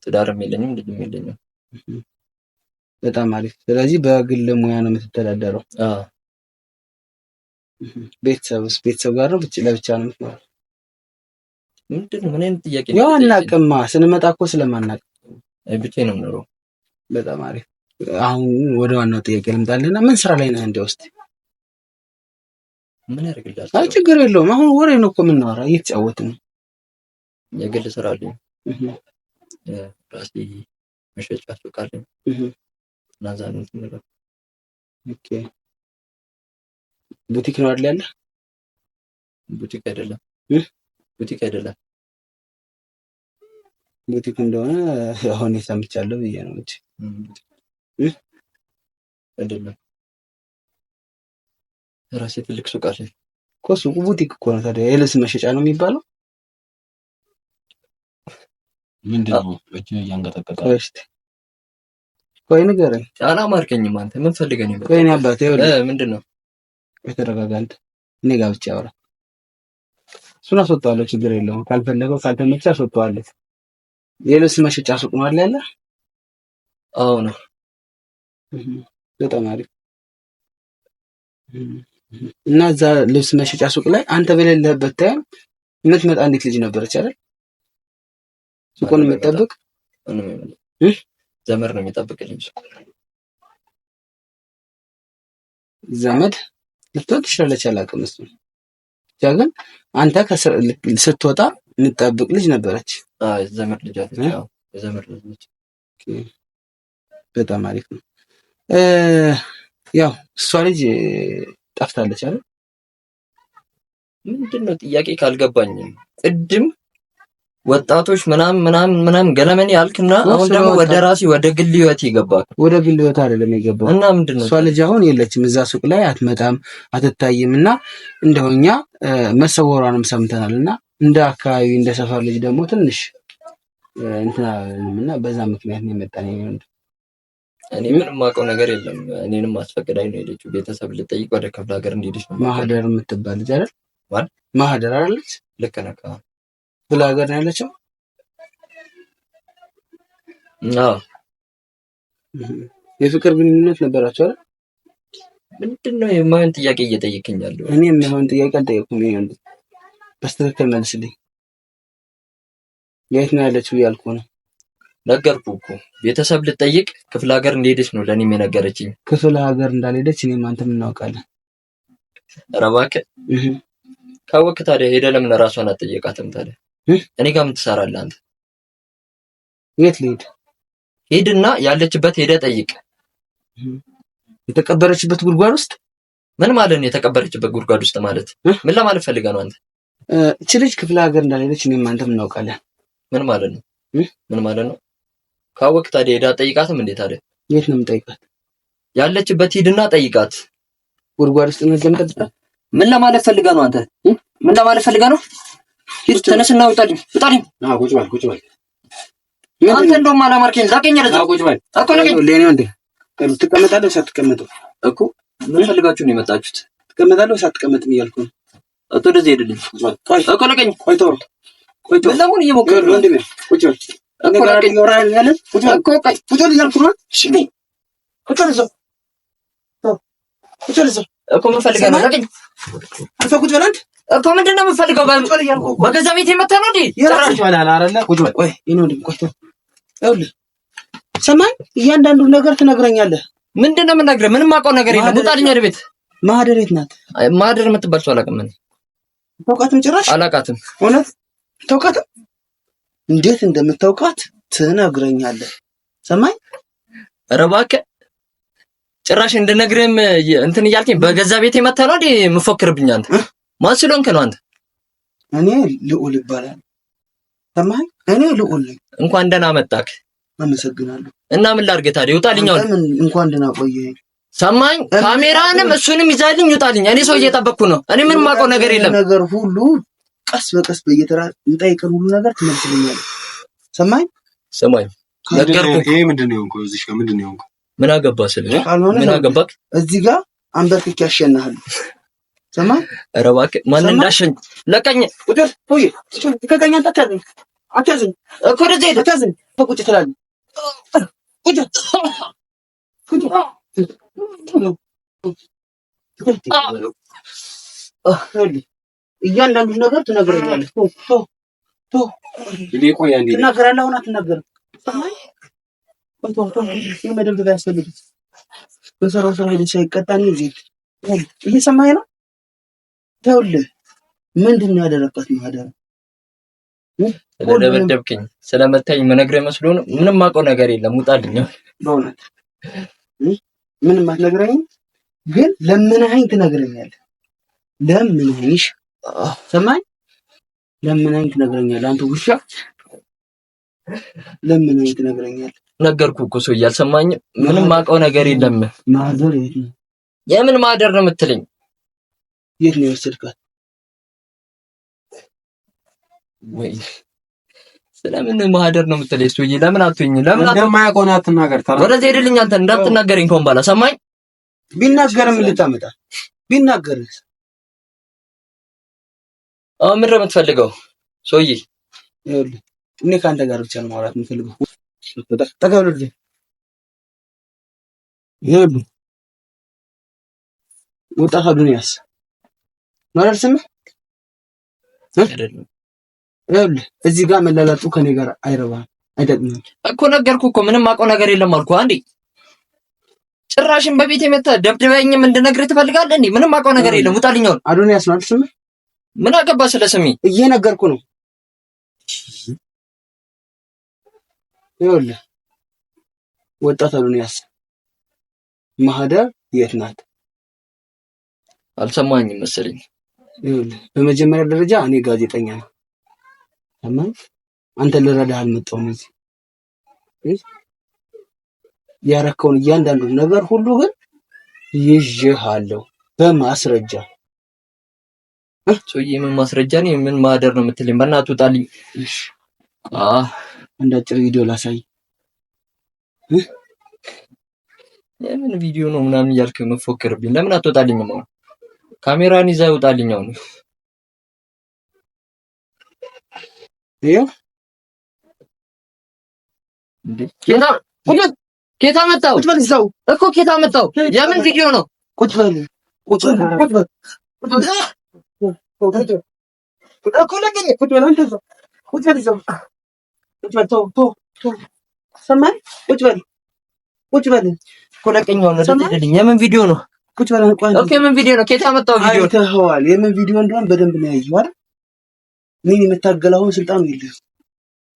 ትዳርም የለኝም ልጅም የለኝም። በጣም አሪፍ። ስለዚህ በግል ሙያ ነው የምትተዳደረው? አዎ። ቤተሰብ ጋር ነው ለብቻ ነው የምትኖረው? ምንድነው? ምን አይነት ጥያቄ ነው? ያው አናውቅማ ስንመጣ እኮ ስለማናውቅ ብቻዬን ነው የምኖረው። በጣም አሪፍ። አሁን ወደ ዋናው ጥያቄ ልምጣልህና ምን ስራ ላይ ነህ እንደ ውስጥ? ምን ያደርግልሃል? አይ ችግር የለውም። አሁን ወሬ ነው እኮ የምናወራ፣ እየተጫወትን ነው። የግል ስራ አለኝ። ራሴ መሸጫ ሱቅ አለኝ። ናዛ ነው የምትለው። ኦኬ ቡቲክ ነው አይደል ያለ? ቡቲክ አይደለም። ቡቲክ አይደለም። ቡቲክ እንደሆነ አሁን ሰምቻለሁ ብዬ ነው እንጂ አይደለም። ራሴ ትልቅ ሱቅ አለኝ እኮ። ሱቁ ቡቲክ እኮ ነው። ታዲያ የልብስ መሸጫ ነው የሚባለው? ምንድነው? እጅ እያንቀጠቀጠ ቆይ ንገረኝ። አላማርከኝም። አንተ ምን ፈልገህ ነው? ቆይ እኔ አባቴ ምንድነው? የተረጋጋ አንተ እኔ ጋር ብቻ አውራ። እሱን አስወጣዋለሁ፣ ችግር የለውም። ካልፈለገው ካልተመቸ አስወጣዋለሁ። የልብስ መሸጫ ሱቅ ነው አይደል ያለ? አዎ ነው። በጣም አሪፍ። እና እዛ ልብስ መሸጫ ሱቅ ላይ አንተ በሌለህበት ታይም የምትመጣ አንዲት ልጅ ነበረች አይደል? ሱቁን የምትጠብቅ ዘመድ ነው የሚጠብቅልኝ። ዘመድ ልትሆን ትችላለች፣ አላውቅም። እሱ ብቻ ግን አንተ ስትወጣ የምትጠብቅ ልጅ ነበረች። ዘመድ ልጅ አለች። የዘመድ ልጅ ነች። በጣም አሪፍ ነው። ያው እሷ ልጅ ጠፍታለች አይደል? ምንድነው ጥያቄ ካልገባኝም ቅድም ወጣቶች ምናምን ገለመኔ ያልክና አሁን ደግሞ ወደ ራሴ ወደ ግል ህይወት ይገባል። ወደ ግል ህይወት አይደለም የገባው። እና ምንድነው እሷ ልጅ አሁን የለችም እዛ ሱቅ ላይ አትመጣም፣ አትታይምና እንደውኛ መሰወሯንም ሰምተናልና እንደ አካባቢ እንደ ሰፈር ልጅ ደግሞ ትንሽ እንትና በዛ ምክንያት ነው የመጣኝ። እኔ ምንም አውቀው ነገር የለም። እኔንም አስፈቅዳኝ ነው የሄደችው። ቤተሰብ ልጠይቅ ወደ ክፍለ ሀገር እንዲሄድሽ ነው። ማህደር የምትባል ልጅ አይደል? ማህደር አይደለች? ልክ ነህ። ክፍለ ሀገር ነው ያለችው? አዎ። የፍቅር ግንኙነት ነበራቸው አይደል? ምንድነው የማይሆን ጥያቄ እየጠየቅኝ ያለው? እኔ የማይሆን ጥያቄ አልጠየቅኩም። ይሄን በስተክክል መልስልኝ። የት ነው ያለችው እያልኩህ ነው። ነገርኩህ እኮ ቤተሰብ ልጠይቅ ክፍለ ሀገር እንደሄደች ነው ለእኔም የነገረችኝ። ክፍለ ሀገር እንዳልሄደች እኔም አንተም እናውቃለን። ኧረ እባክህ ካወቅህ ታዲያ ሄደህ ለምን እራሷን አትጠይቃትም ታዲያ? እኔ ጋር ምን ትሰራለህ አንተ? የት ልሄድ? ሄድና ያለችበት ሄደህ ጠይቅ። የተቀበረችበት ጉድጓድ ውስጥ? ምን ማለት ነው የተቀበረችበት ጉድጓድ ውስጥ ማለት? ምን ለማለት ፈልገህ ነው አንተ? እቺ ልጅ ክፍለ ሀገር እንዳልሄደች እኔም አንተም እናውቃለን። ምን ማለት ነው? ምን ማለት ነው? ካወቅህ ታዲያ ሄዳ ጠይቃትም እንዴ ታዲያ? የት ነው የምጠይቃት? ያለችበት ሂድና ጠይቃት። ጉድጓድ ውስጥ ነው የምትጠይቃት? ምን ለማለት ፈልጋ ነው አንተ? ምን ለማለት ፈልጋ ነው? ሂድ ተነስና ውጣልኝ። ቁጭ በል አንተ እንደውም አላማርከኝ። ላቀኝ ረዛ ቁጭ በል እኮ ለቀኝ። ለኔው እንዴ ትቀመጣለህ ሳትቀመጠው እኮ ምን ፈልጋችሁ ነው የመጣችሁት? ትቀመጣለህ ሳትቀመጥም እያልኩ ነው። አቶ ወደዚህ ሄድልኝ እኮ ለቀኝ። ቆይ ተው ለምን እየሞከረ ነው? ወንድሜ ቁጭ በል እኮ ለቀኝ። ወራን ያለ ቁጭ በል እኮ ቆይ ቁጭ በል እያልኩ ነው። እሺ ቁጭ በል እዛው ቁጭ በል እዛው እኮ ምን ፈልገህ ነው? ለቀኝ። አንተ ቁጭ በል አንተ እኮ ምንድን ነው የምትፈልገው? በገዛ ቤት የመጣህ ነው እንዴ? ቁጭ በል አይደለ? ቁጭ በል ቆይ ይሄን ወንድም ቆይ ተው። ይኸውልህ ሰማኝ፣ እያንዳንዱ ነገር ትነግረኛለህ። ምንድን ነው የምነግርህ? ምንም አውቀው ነገር የለም። ውጣልኝ ወደ ቤት። ማህደር የት ናት? ማህደር የምትባል ሰው አላውቅም እኔ። ታውቃትም? ጭራሽ አላውቃትም። እውነት ታውቃትም? እንዴት እንደምታውቃት ትነግረኛለህ። ሰማኝ። ኧረ እባክህ ጭራሽ እንድነግርህም እንትን እያልከኝ በገዛ ቤት የመጣህ ነው እንዴ የምፎክርብኝ? አንተ ማን ስለሆንክ ነው አንተ? እኔ ልዑል እባላለሁ። ሰማኝ። እኔ ልዑል ነኝ። እንኳን ደህና መጣህ። አመሰግናለሁ። እና ምን ላድርግ ታዲያ? ውጣልኝ አሁን። እንኳን ደህና ቆየኸኝ። ሰማኝ። ካሜራንም እሱንም ይዛልኝ ውጣልኝ። እኔ ሰው እየጠበቅኩ ነው። እኔ ምንም የማውቀው ነገር የለም። ነገር ሁሉ ቀስ በቀስ በየተራ እንጠይቀን ሁሉ ነገር ትመልስልኛለህ። ሰማኝ። ሰማኝ። ነገርኩህ። ይሄ ምንድን ነው የሆንከው? እዚህ ጋር ምንድን ነው የሆንከው? ምን አገባህ ስልህ ምን አገባህ? እዚህ ጋር አንበርክኬ ያሸናሃል። ሰማኝ። ኧረ እባክህ ማን እንዳሸኝ ለቀኝ። ቁጭ ወይ ከቀኝ አታዘኝ አታዘኝ እኮ ወደዚህ ሄደህ አታዘኝ። ቁጭ ትላለህ። ቁጭ እያንዳንዱ ነገር ትነግረኛለህ። ትናገራለህ። አሁን አትናገርም። መደብደብ አያስፈልግም። በሰራው ስራ ሄደህ ሳይቀጣ እየሰማኸኝ ነው? ይኸውልህ ምንድን ነው ያደረግካት ማህደር? ስለደበደብከኝ ስለመታኝ መነግርህ መስሎ ነው? ምንም የማውቀው ነገር የለም። ውጣልኝ። በእውነት ምንም አትነግረኝም? ግን ለምነኸኝ ትነግረኛለህ። ለምነኸኝ ሰማኝ። ለምነኸኝ ትነግረኛለህ። አንተ ውሻ ለምነኸኝ ትነግረኛለህ። ነገርኩህ እኮ ሰውዬ አልሰማኝም። ምንም የማውቀው ነገር የለም። ማህደር የት ነው? የምን ማህደር ነው የምትለኝ? የት ነው የወሰድካት? ወይ ስለምን ማህደር ነው የምትለኝ? ሰውዬ ለምን አትወኝ? ለምን እንደማያውቀው ነው አትናገር። ወደዚህ ሄድልኝ። አንተ እንዳትናገረኝ ከሆነ ባላ ሰማኝ። ቢናገርም ልታመጣ ቢናገርስ? አሁን ምንድን ነው የምትፈልገው ሰውዬ? ይኸውልህ እኔ ከአንተ ጋር ብቻ ነው ማውራት የምፈልገው። ጠቀብሎ ልጅ ይኸውልህ ወጣት አዱንያስ ማለት ስምህ ይኸውልህ እዚህ ጋር መላላጡ ከኔ ጋር አይረባም፣ አይጠቅምም እኮ ነገርኩህ እኮ ምንም አውቀው ነገር የለም አልኩህ። አንዴ ጭራሽን በቤት የመጣ ደብድበኝም እንድነግርህ ትፈልጋለህ እንዴ? ምንም አውቀው ነገር የለም። ውጣልኝ አሁን። አዱንያስ ማለት ስምህ? ምን አገባ ስለ ስሜ? እየነገርኩህ ነው። ይኸውልህ ወጣት አዱንያስ ማህደር የት ናት? አልሰማኝም መሰለኝ። ይኸውልህ በመጀመሪያ ደረጃ እኔ ጋዜጠኛ ነኝ። ሰማኝ። አንተ ልረዳህ አልመጣሁም። እዚህ ያረከውን እያንዳንዱን ነገር ሁሉ ግን ይዤሃለሁ በማስረጃ። ሰውዬ ምን ማስረጃ ነው? ምን ማህደር ነው የምትለኝ? በእናትህ ውጣልኝ። እሺ አንድ አጭር ቪዲዮ ላሳይ። የምን ቪዲዮ ነው ምናምን እያልክ የምትፎክርብኝ? ለምን አትወጣልኝም? አሁን ካሜራን ይዘህ ውጣልኝ አሁን። ይኸው ኬታ መጣው እኮ ኬታ መጣው። የምን ቪዲዮ ነው? ቁጭ በል ቁጭ በል ቁጭ በል እኮ ለቀኝ። ቁጭ በል አንተ እዛው ቁጭ በል እዛው ቁጭ በል። ተው ሰማኝ። ቁጭ በል ቁጭ በል እኮ ለቀኝ። አሁን ረድልኝ። የምን ቪዲዮ ነው? ቁጭ በል። ኦኬ የምን ቪዲዮ ነው? ኬታ መጣው ቪዲዮ አይተኸዋል? የምን ቪዲዮ እንደሆነ በደንብ ነው ያየኸው አይደል? እኔን የምታገላውን ስልጣን የለህም።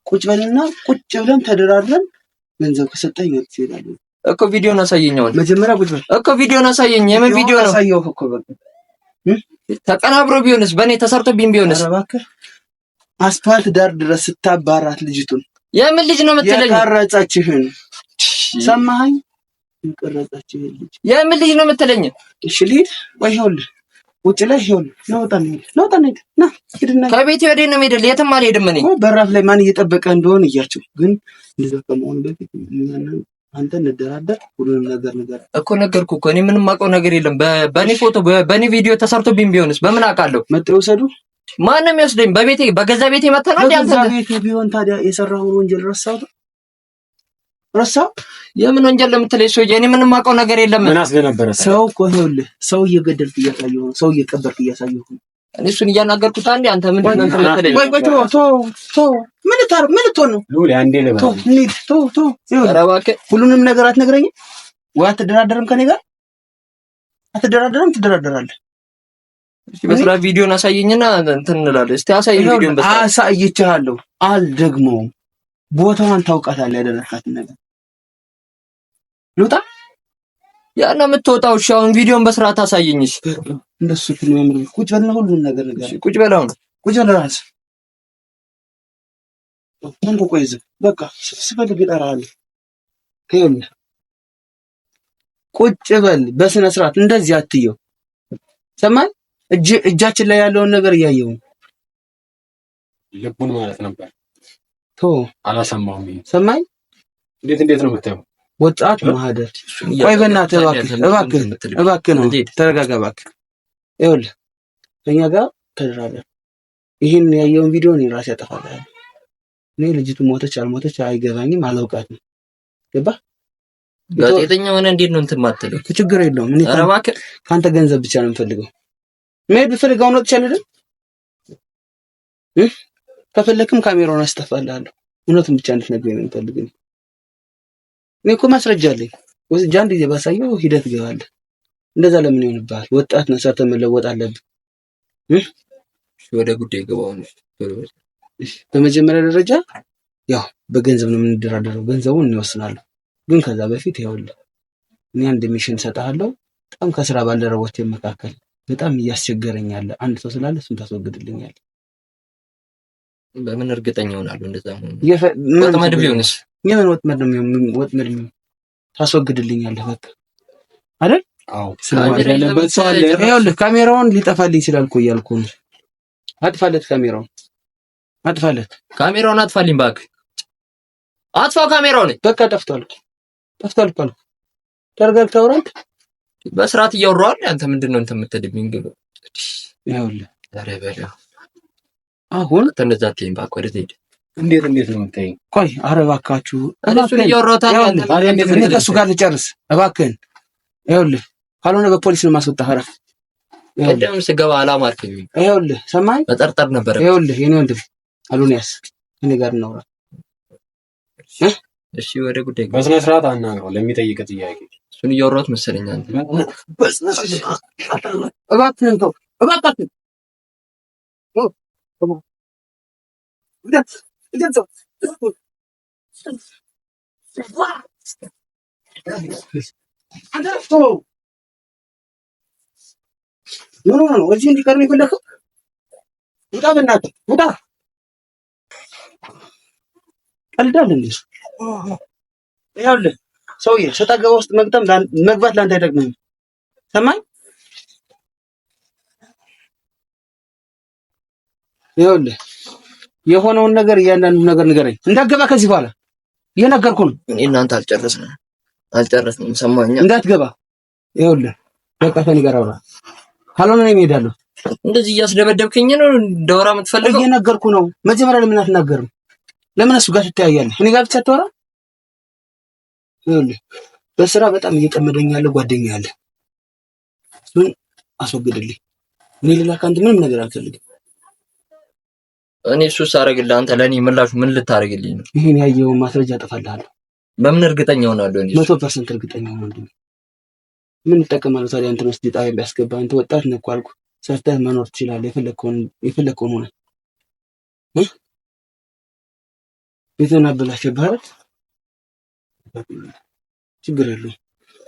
ቁጭ በልና ቁጭ ብለን ተደራድረን ገንዘብ ከሰጠኝ ወጥቼ እሄዳለሁ እኮ። ቪዲዮን አሳየኝ አሁን። መጀመሪያ ቁጭ በል እኮ። ቪዲዮን አሳየኝ። የምን ቪዲዮ ነው? አሳየው እኮ በቃ። ተቀናብሮ ቢሆንስ? በእኔ ተሰርቶብኝ ቢሆንስ? ኧረ እባክህ አስፋልት ዳር ድረስ ስታባራት ልጅቱን የምን ልጅ ነው የምትለኝ? የቀረጸችህን ሰማኸኝ? የቀረጸችህን ልጅ የምን ልጅ ነው የምትለኝ? እሺ ልሂድ ወይ? ይኸውልህ ውጭ ላይ ይኸውልህ ናውጣ እንሂድ ና ሂድና ከቤቴ ወዴት ነው የምሄድልህ? የትም አልሄድም እኔ። በራፍ ላይ ማን እየጠበቀ እንደሆነ እያቸው። ግን እንደዛ ከመሆኑ በፊት አንተ እንደራደር ሁሉንም ነገር እኮ ነገርኩህ እኮ እኔ ምንም አውቀው ነገር የለም። በኔ ፎቶ በኔ ቪዲዮ ተሰርቶብኝ ቢሆንስ በምን አውቃለሁ? መጥተው ወሰዱ። ማንም ይወስደኝ? በቤቴ በገዛ ቤቴ መተህ ነው እንዴ አንተ? በገዛ ቤቴ ቢሆን ታዲያ የሰራኸውን ወንጀል ረሳው? የምን ወንጀል ለምትለኝ ሰውዬ እኔ ምንም አውቀው ነገር የለም። ምን አስለነበረ? ሰው እኮ ይኸውልህ ሰው እየገደልክ እያሳየሁ ነው። ሰው እየቀበርክ እያሳየሁ ነው። እኔ እሱን እያናገርኩት አንዴ አንተ ምንድን ነው የምትለኝ? ወይ ቶ ምን ልትሆን ነው? ሉሊ አንዴ ለባ ቶ ኧረ እባክህ ሁሉንም ነገር አትነግረኝም ወይ? አትደራደርም ከኔ ጋር? አትደራደርም? ትደራደራለህ? እሺ በስራ ቪዲዮን አሳየኝና እንትን እንላለን። እስቲ አሳየኝ ቪዲዮን። በስራ አሳይቼሃለሁ። አልደግመውም። ቦታዋን ታውቃታለህ ያደረካትን ነገር። ልውጣ? ያና የምትወጣው እሺ አሁን ቪዲዮን በስርዓት አሳየኝሽ። እንደሱ ፊልም ቁጭ በልና ሁሉንም ነገር እሺ ቁጭ በል አሁን ቁጭ በል ራስ ምን ቆይዝ በቃ ስፈልግ እጠራለሁ። ከየለ ቁጭ በል በስነ ስርዓት እንደዚህ አትየው። ሰማይ እጃችን ላይ ያለውን ነገር እያየው ልቡን ማለት ነበር። አላሰማሁም። ሰማይ እንዴት ነው የምታየው? ወጣት ማህደር ቆይ በእናትህ እባክህ ነው ተረጋጋ እባክህ። ይኸውልህ ከእኛ ጋር ተደራደር። ይሄን ያየውን ቪዲዮ እኔ ራሴ አጠፋልሃለሁ። እኔ ልጅቱ ሞተች አልሞተች አይገባኝም፣ አላውቃትም። ገባህ? ጋዜጠኛ ሆነ እንዴት ነው እንትን ማተለው? ችግር የለውም። እኔ ከአንተ ገንዘብ ብቻ ነው የምፈልገው። መሄድ ብፈልግ አሁን ወጥቻለሁ አይደል? ከፈለክም ካሜራውን አስተፋልሃለሁ። እውነቱን ብቻ እንድትነግረኝ ነው የምፈልገው። እኔ እኮ ማስረጃ አለኝ። ወስጄ አንድ ጊዜ ባሳየው ሂደት ትገባለህ። እንደዛ ለምን ይሆንብሃል? ወጣት ነህ፣ ሰርተህ መለወጥ አለብህ። ወደ ጉዳይ ገባው ነው። በመጀመሪያ ደረጃ ያው በገንዘብ ነው የምንደራደረው። ገንዘቡን እንወስናለን። ግን ከዛ በፊት ይኸውልህ እኔ አንድ ሚሽን እሰጥሃለሁ። በጣም ከስራ ባልደረቦቼ መካከል በጣም እያስቸገረኝ ያለ አንድ ሰው ስላለ እሱን ታስወግድልኛለህ። በምን እርግጠኛ ሆናለሁ? እንደዛ ነው። ወጥመድ ቢሆንስ? የምን ወጥመድ ነው የሚሆነው? ወጥመድ ነው ታስወግድልኛለህ። በቃ አይደል? አዎ ስለማለበት ሰው አለ። ይኸውልህ ካሜራውን ሊጠፋልኝ ይችላል እኮ እያልኩ ነው። አጥፋለት ካሜራውን፣ አጥፋለት ካሜራውን፣ አጥፋልኝ እባክህ፣ አጥፋው ካሜራውን። በቃ ጠፍቷል እኮ ተርጋግ ታውራንት በስርዓት እያወራሁ አንተ ምንድነው እንትን የምትደብኝ? ግብ ይኸውልህ ዛሬ በላ አሁን ተነዛ አትይኝ እባክህ። ወደ ዘይድ እንዴት ነው የምታይኝ? ቆይ ኧረ እባካችሁ እሱን እያወራሁት እኔ ከእሱ ጋር ልጨርስ እባክህን። ይኸውልህ ካልሆነ በፖሊስ ነው የማስወጣህ። ኧረ ቀደም ስገባ አላማርከኝ። ይኸውልህ ሰማኝ መጠርጠር ነበር። ይኸውልህ የኔ ወንድም አሉኒያስ እኔ ጋር እናውራ። እሺ ወደ ጉዳይ በስነ ስርዓት አናግረው ለሚጠይቅ ጥያቄ። እሱን እያወራሁት መሰለኝ አንተ። እባክህን ተው እባክህን ነው እዚህ እንዲቀርብ የፈለከው? ውጣ በእናትህ ውጣ። ቀልዳለህ እንዴ? ይኸውልህ ሰውዬ ሰጣ ገባ ውስጥ መግባት ለአንተ አይጠቅምህም። ሰማኝ? ይኸውልህ የሆነውን ነገር እያንዳንዱ ነገር ንገረኝ። እንዳትገባ ከዚህ በኋላ እየነገርኩህ ነው። እኔ እናንተ አልጨረስንም። ሰማኸኝ? እንዳትገባ። ይኸውልህ በቃ ከእኔ ጋር አውራ፣ ካልሆነ እኔ እሄዳለሁ። እንደዚህ እያስደበደብከኝ ነው እንደወራ የምትፈልገው? እየነገርኩህ ነው። መጀመሪያ ለምን አትናገርም? ለምን እሱ ጋር ትተያያለህ? እኔ ጋር ብቻ አታወራ? ይኸውልህ በስራ በጣም እየጠመደኝ ያለ ጓደኛ አለ። እሱን አስወግድልኝ። እኔ ሌላ ከአንተ ምንም ነገር አልፈልግም። እኔ እሱ ሳረግልህ አንተ ለኔ ምላሹ ምን ልታረግልኝ ነው? ይሄን ያየውን ማስረጃ አጠፋልሃለሁ። በምን እርግጠኛ ሆናለሁ? እኔ 100% እርግጠኛ ሆናለሁ። ምን ይጠቀማል ታዲያ? አንተ ነው ስዲጣ ቢያስገባ አንተ ወጣት ነህ እኮ አልኩህ። ሰርተህ መኖር ትችላለህ። የፈለከውን ሆነ ቤትን አበላሽብህ አይደል? ችግር የለውም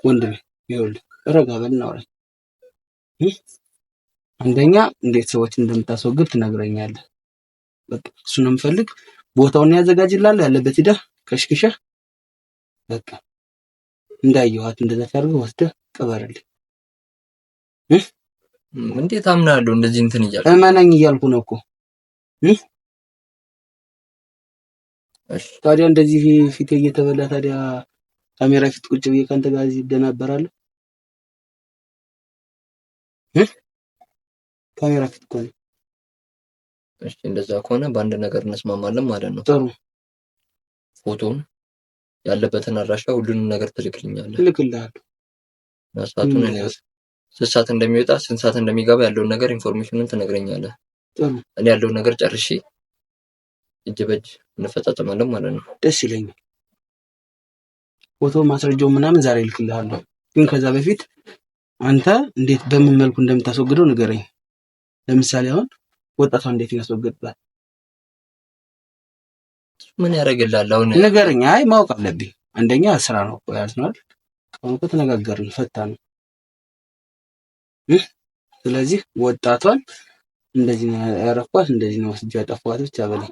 ወንድሜ። ይኸውልህ ረጋ በል እናውራ። አንደኛ እንዴት ሰዎች እንደምታስወግድ ትነግረኛለህ። በቃ እሱን የምፈልግ። ቦታውን ያዘጋጅላል ያለበት ሂደህ ከሽክሸህ በቃ እንዳየኋት እንደዛ ታርገው ወስደህ ቅበርልኝ። እንዴት አምናለሁ እንደዚህ እንትን እያልኩ እመነኝ እያልኩ ነው እኮ። ታዲያ እንደዚህ ፊት እየተበላ ታዲያ ካሜራ ፊት ቁጭ ብዬ ካንተ ጋር ይደናበራል? ካሜራ ፊት እኮ ነው። እሺ እንደዛ ከሆነ በአንድ ነገር እንስማማለን ማለት ነው። ጥሩ። ፎቶውን ያለበትን አድራሻ ሁሉንም ነገር ትልክልኛለህ? እልክልሃለሁ። ሰዓቱን ስንት ሰዓት እንደሚወጣ ስንት ሰዓት እንደሚገባ ያለውን ነገር ኢንፎርሜሽኑን ትነግረኛለህ። ጥሩ። እኔ ያለውን ነገር ጨርሼ እጅ በእጅ እንፈጻጸማለን ማለት ነው። ደስ ይለኛል። ፎቶ ማስረጃው ምናምን ዛሬ እልክልሃለሁ። ግን ከዛ በፊት አንተ እንዴት በምን መልኩ እንደምታስወግደው ንገረኝ። ለምሳሌ አሁን ወጣቷ እንዴት ያስወግድባል? ምን ያደርግልሃል? አሁን ንገረኝ። አይ ማወቅ አለብኝ። አንደኛ ስራ ነው እኮ ያልነው። አሁን እኮ ተነጋገርን፣ ፈታ ነው። ስለዚህ ወጣቷን እንደዚህ ነው ያረኳት፣ እንደዚህ ነው ወስጄ ያጠፋኋት ብቻ በለኝ።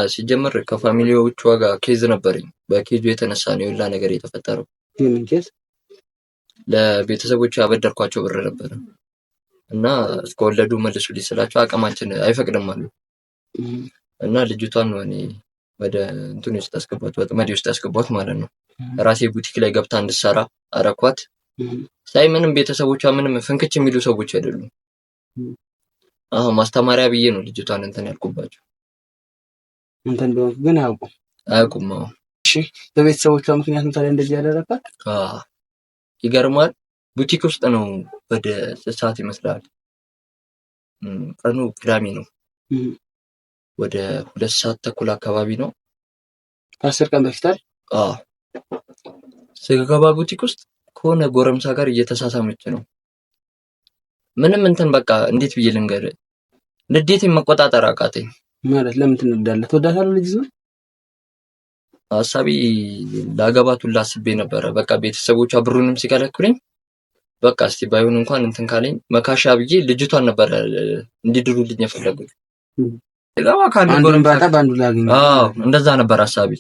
ሲጀመር ከፋሚሊዎቿ ጋር ኬዝ ነበረኝ። በኬዙ የተነሳ ነው የሁላ ነገር የተፈጠረው። የምን ኬዝ? ለቤተሰቦቹ ያበደርኳቸው ብር ነበር እና እስከወለዱ መልሱልኝ ስላቸው አቅማችን አይፈቅድም አሉ እና ልጅቷን ነው እኔ ወደ እንትን ውስጥ አስገባት፣ ወጥመድ ውስጥ አስገባት ማለት ነው። ራሴ ቡቲክ ላይ ገብታ እንድትሰራ አረኳት። ሳይ ምንም ቤተሰቦቿ ምንም ፍንክች የሚሉ ሰዎች አይደሉም። ማስተማሪያ ብዬ ነው ልጅቷን እንትን ያልኩባቸው። እንትን እንደው ግን አያውቁም። እሺ በቤተሰቦቿ ምክንያት ነው ታዲያ እንደዚህ ያደረካት? ይገርማል። ቡቲክ ውስጥ ነው ወደ 6 ሰዓት ይመስላል። ቀኑ ቅዳሜ ነው። ወደ 2 ሰዓት ተኩል አካባቢ ነው። 10 ቀን በፊት አይደል? ስገባ ቡቲክ ውስጥ ከሆነ ጎረምሳ ጋር እየተሳሳመች ነው። ምንም እንትን በቃ እንዴት ብዬ ልንገርህ፣ ንዴቴን መቆጣጠር አቃተኝ። ማለት ለምን ትነዳለህ? ትወዳታለህ ልጅ ነው? ሀሳቤ ላገባት ሁላ አስቤ ነበረ። በቃ ቤተሰቦቿ ብሩንም ሲከለክሉኝ በቃ እስቲ ባይሆን እንኳን እንትን ካለኝ መካሻ ብዬ ልጅቷን ነበረ እንዲድሩልኝ የፈለጉት። ስገባ ከአንድ ጎረምሳ ባንዱ ላገኝ እንደዛ ነበር ሀሳቤ።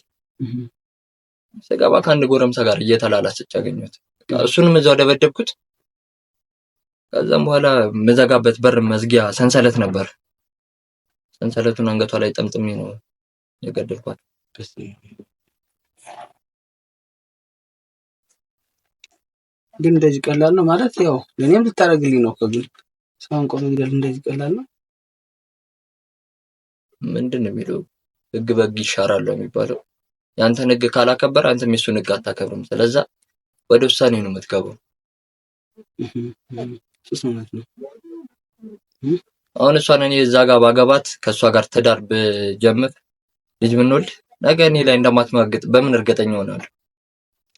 ስገባ ከአንድ ጎረምሳ ጋር እየተላላሰች አገኘሁት። እሱንም እዛው ደበደብኩት። ከዛም በኋላ መዘጋበት በር መዝጊያ ሰንሰለት ነበር። ሰንሰለቱን አንገቷ ላይ ጠምጥሜ ነው የገደልኳት። ግን እንደዚህ ቀላል ነው ማለት ያው ለኔም ልታረግልኝ ነው እኮ። ግን ሰውን ቆሎ ይላል እንደዚህ ቀላል ነው? ምንድነው የሚለው ህግ በግ ይሻራል ነው የሚባለው። ያንተን ህግ ካላከበር አንተም የሱን ህግ አታከብርም። ስለዛ ወደ ውሳኔ ነው የምትገባው። አሁን እሷን እኔ እዛ ጋር ባገባት ከእሷ ጋር ትዳር ብጀምር ልጅ ምንወልድ ነገ እኔ ላይ እንደማትማግጥ በምን እርግጠኛ ሆናለሁ?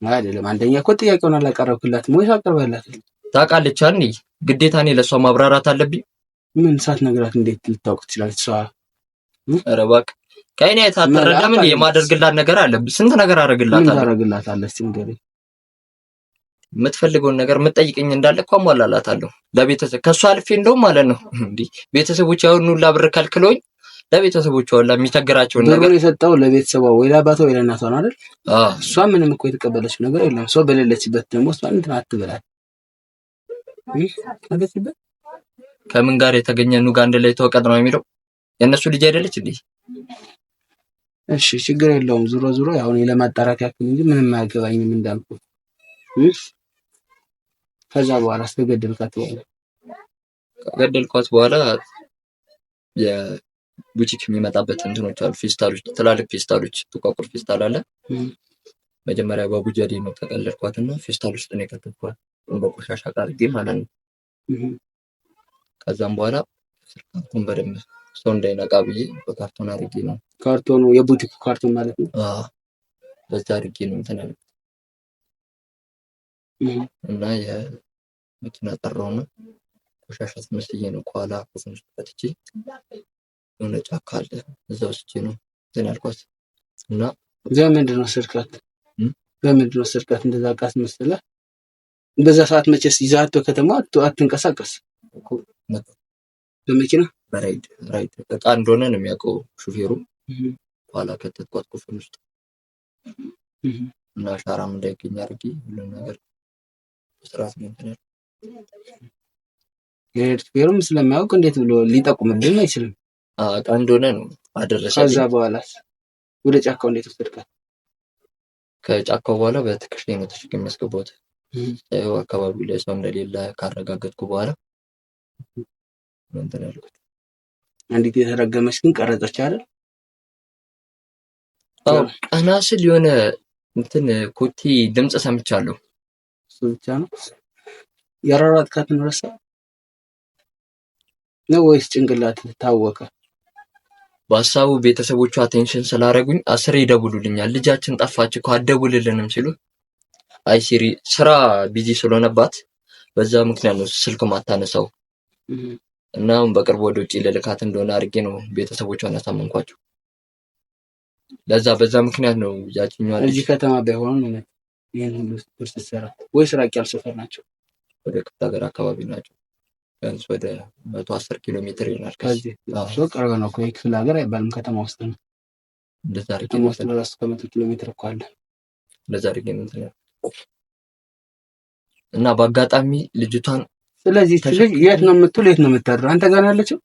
አይደለም አንደኛ እኮ ጥያቄውን አላቀረብክላትም ወይስ አቀርበላታል? ታውቃለች አንዴ ግዴታ እኔ ለእሷ ማብራራት አለብኝ? ምን ሳትነግራት እንዴት ልታውቅ ትችላለች? እሷ ኧረ እባክህ ከእኔ አትረዳም እንዴ? የማደርግላት ነገር አለ። ስንት ነገር አደርግላታለሁ። ምን ታደርግላታለህ? ንገረኝ። የምትፈልገውን ነገር የምትጠይቀኝ እንዳለ እኮ አሟላላታለሁ። ለቤተሰብ ከእሷ አልፌ እንደውም ማለት ነው እንዴ ቤተሰቦች ያሁን ሁላ ብር ከልክሎኝ ለቤተሰቦቿ ሁላ የሚቸግራቸውን ነገር የሰጠው ለቤተሰቧ ወይ ለአባቷ ወይ ለእናቷ ነው አይደል? እሷ ምንም እኮ የተቀበለችው ነገር የለም። እሷ በሌለችበት ደግሞ እሷ እንትን አትበላት። ከምን ጋር የተገኘ ኑጋ አንድ ላይ ተወቀጥ ነው የሚለው የእነሱ ልጅ አይደለች እንዴ? እሺ ችግር የለውም። ዙሮ ዙሮ አሁን ለማጣራት ያክል እንጂ ምንም አያገባኝም እንዳልኩ። ከዛ በኋላ አስተገደልካት በኋላ ከገደልኳት በኋላ የቡቲክ የሚመጣበት እንትኖች አሉ፣ ፌስታሎች፣ ትላልቅ ፌስታሎች፣ ጥቋቁር ፌስታል አለ። መጀመሪያ በቡጀዴ ነው ተቀለድኳትና ፌስታል ውስጥ ነው የከተትኳት በቆሻሻ አድርጌ ማለት ነው። ከዛም በኋላ ካርቶን በደንብ ሰው እንዳይነቃ ብዬ በካርቶን አድርጌ ነው። ካርቶኑ የቡቲክ ካርቶን ማለት ነው። በዛ አድርጌ ነው እንትን ያለ እና የመኪና ጠራውና ቆሻሻ መስዬ ነው ከኋላ ኮፍን ውስጥ ከትቼ የሆነ ጫካ አለ እዛ ውስጥ ነው እንትን ያልኳት እና በምንድን ነው ስርቀት? በምንድን ነው ስርቀት? እንደዛ ቃስ መስለህ በዛ ሰዓት መቼስ ይዛት በከተማ አትንቀሳቀስ። በመኪና በራይድ እቃ እንደሆነ ነው የሚያውቀው ሹፌሩ። ኋላ ከተትኳት ኮፈን ውስጥ እና ሻራም እንዳይገኝ አድርጌ ሁሉም ነገር በስርዓት ነው እንትን ያለው። ሹፌሩም ስለማያውቅ እንዴት ብሎ ሊጠቁምልን አይችልም። እቃ እንደሆነ ነው አደረሰልኝ። ከዛ በኋላ ወደ ጫካው እንዴት ወሰድካት? ከጫካው በኋላ በትከሻዬ ነው ተሸክሜ ያስገባሁት። አካባቢው ላይ ሰው እንደሌለ ካረጋገጥኩ በኋላ እንትን ያልኩት። አንዲት የተረገመች ግን ቀረጸች አይደል? ቀና ስል የሆነ እንትን ኮቴ ድምፅ ሰምቻለሁ። እሱ ብቻ ነው ያራራጥካትን ረሳ ነው ወይስ ጭንቅላት ታወቀ? በሀሳቡ ቤተሰቦቿ አቴንሽን ስላደረጉኝ 10 ይደውሉልኛል። ልጃችን ጠፋች እኮ አትደውልልንም ሲሉ አይ ሲሪ ስራ ቢዚ ስለሆነባት በዛ ምክንያት ነው ስልክ ማታነሳው እና አሁን በቅርብ ወደ ውጪ ልልካት እንደሆነ አድርጌ ነው ቤተሰቦቿን ያሳመንኳቸው። በዛ ምክንያት ነው ያቺኛዋ እዚህ ከተማ ባይሆን ነው ይሄን ሁሉ ስፖርት ሰራ ወይስ ራቅ ያለ ሰፈር ናቸው? ወደ ክፍለ ሀገር አካባቢ ናቸው። ቢያንስ ወደ 110 ኪሎ ሜትር ይሆናል ከዚህ ሰው ቅርብ ነው እኮ ክፍለ ሀገር አይባልም ከተማ ውስጥ ነው። እንደዛ አድርጌ ከተማ ውስጥ ለራሱ ከ100 ኪሎ ሜትር እኮ አለ። እንደዛ አድርጌ ነው እና በአጋጣሚ ልጅቷን ስለዚህ ልጅ የት ነው የምትውል የት ነው የምታድረው? አንተ ጋር ነው ያለችው?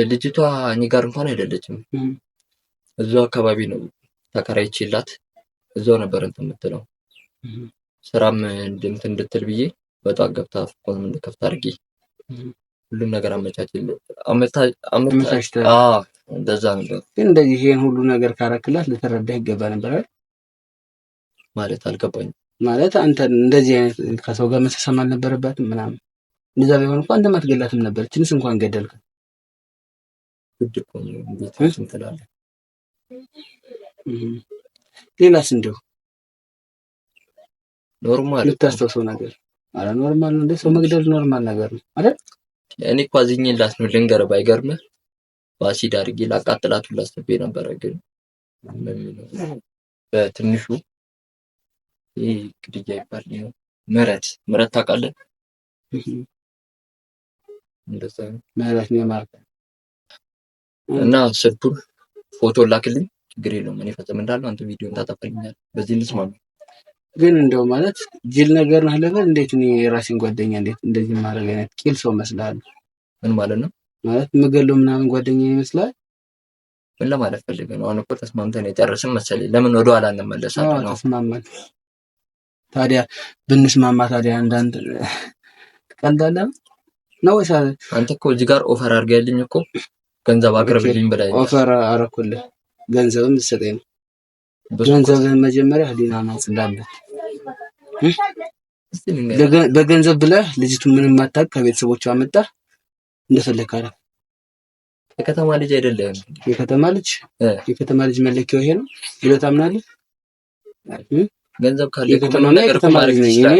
ልጅቷ እኔ ጋር እንኳን አይደለችም። እዛው አካባቢ ነው ተከራይቼላት እዛው ነበር እንትን የምትለው። ስራም እንድትል ብዬ በጧት ገብታ ፎርም እንድከፍት አድርጌ ሁሉም ነገር አመቻችልኝ። እንደዛ ነበር። ግን እንደዚህ ይሄን ሁሉ ነገር ካረክላት ልትረዳ ይገባ ነበር አይደል? ማለት አልገባኝም። ማለት አንተ እንደዚህ አይነት ከሰው ጋር መሰሰም አልነበረባትም ምናምን። እንደዛ ቢሆን እንኳን አንተ ማትገላትም ነበር። ትንሽ እንኳን ገደልክ። ግድ እኮ ነው እንዴት እንትላለህ። ሌላስ እንደው ኖርማል ልታስተውሰው ነገር አረ ኖርማል ነው። ሰው መግደል ኖርማል ነገር ነው አይደል? እኔ እኮ አዝኜላት ነው ልንገርህ። ባይገርምህ በአሲድ አድርጌ ላቃጥላት ሁላ አስቤ ነበረ። ግን በትንሹ ይሄ ግድያ ይባል ነው። ምህረት ታውቃለህ? እንደዛ ምህረት ነው ማለት እና ስልኩን ፎቶ ላክልኝ፣ ችግር የለውም እኔ ፈጽም እንዳለው አንተ ቪዲዮን ታጠፋልኛለህ። በዚህ እንስማማ። ግን እንደው ማለት ጅል ነገር ነው ለምን? እንዴት እኔ የራሴን ጓደኛ እንዴት እንደዚህ ማድረግ አይነት ቂል ሰው መስላል? ምን ማለት ነው? ማለት ምገለው ምናምን ጓደኛ ይመስላል? ምን ለማለት ፈልገህ ነው? አሁን እኮ ተስማምተን የጨረስን መሰለኝ። ለምን ወደ ኋላ እንመለሳለን? ነው ተስማማን። ታዲያ ብንስማማ ታዲያ አንዳንድ ትቀልዳለህ ነው ወይስ? አንተ እኮ እዚህ ጋር ኦፈር አድርገህልኝ እኮ ገንዘብ አቅርብልኝ ብለኸኝ ኦፈር አደረኩልህ። ገንዘብም ልትሰጠኝ ነው። ገንዘብህን መጀመሪያ ህሊናህን አጽዳበት። በገንዘብ ብለህ ልጅቱ ምንም ማታውቅ ከቤተሰቦቿ አመጣህ እንደፈለግህ አለ። የከተማ ልጅ አይደለም። የከተማ ልጅ መለኪያው ይሄ ነው ብለህ ታምናለህ? ገንዘብ ካለ የከተማ ልጅ ነኝ እኔ።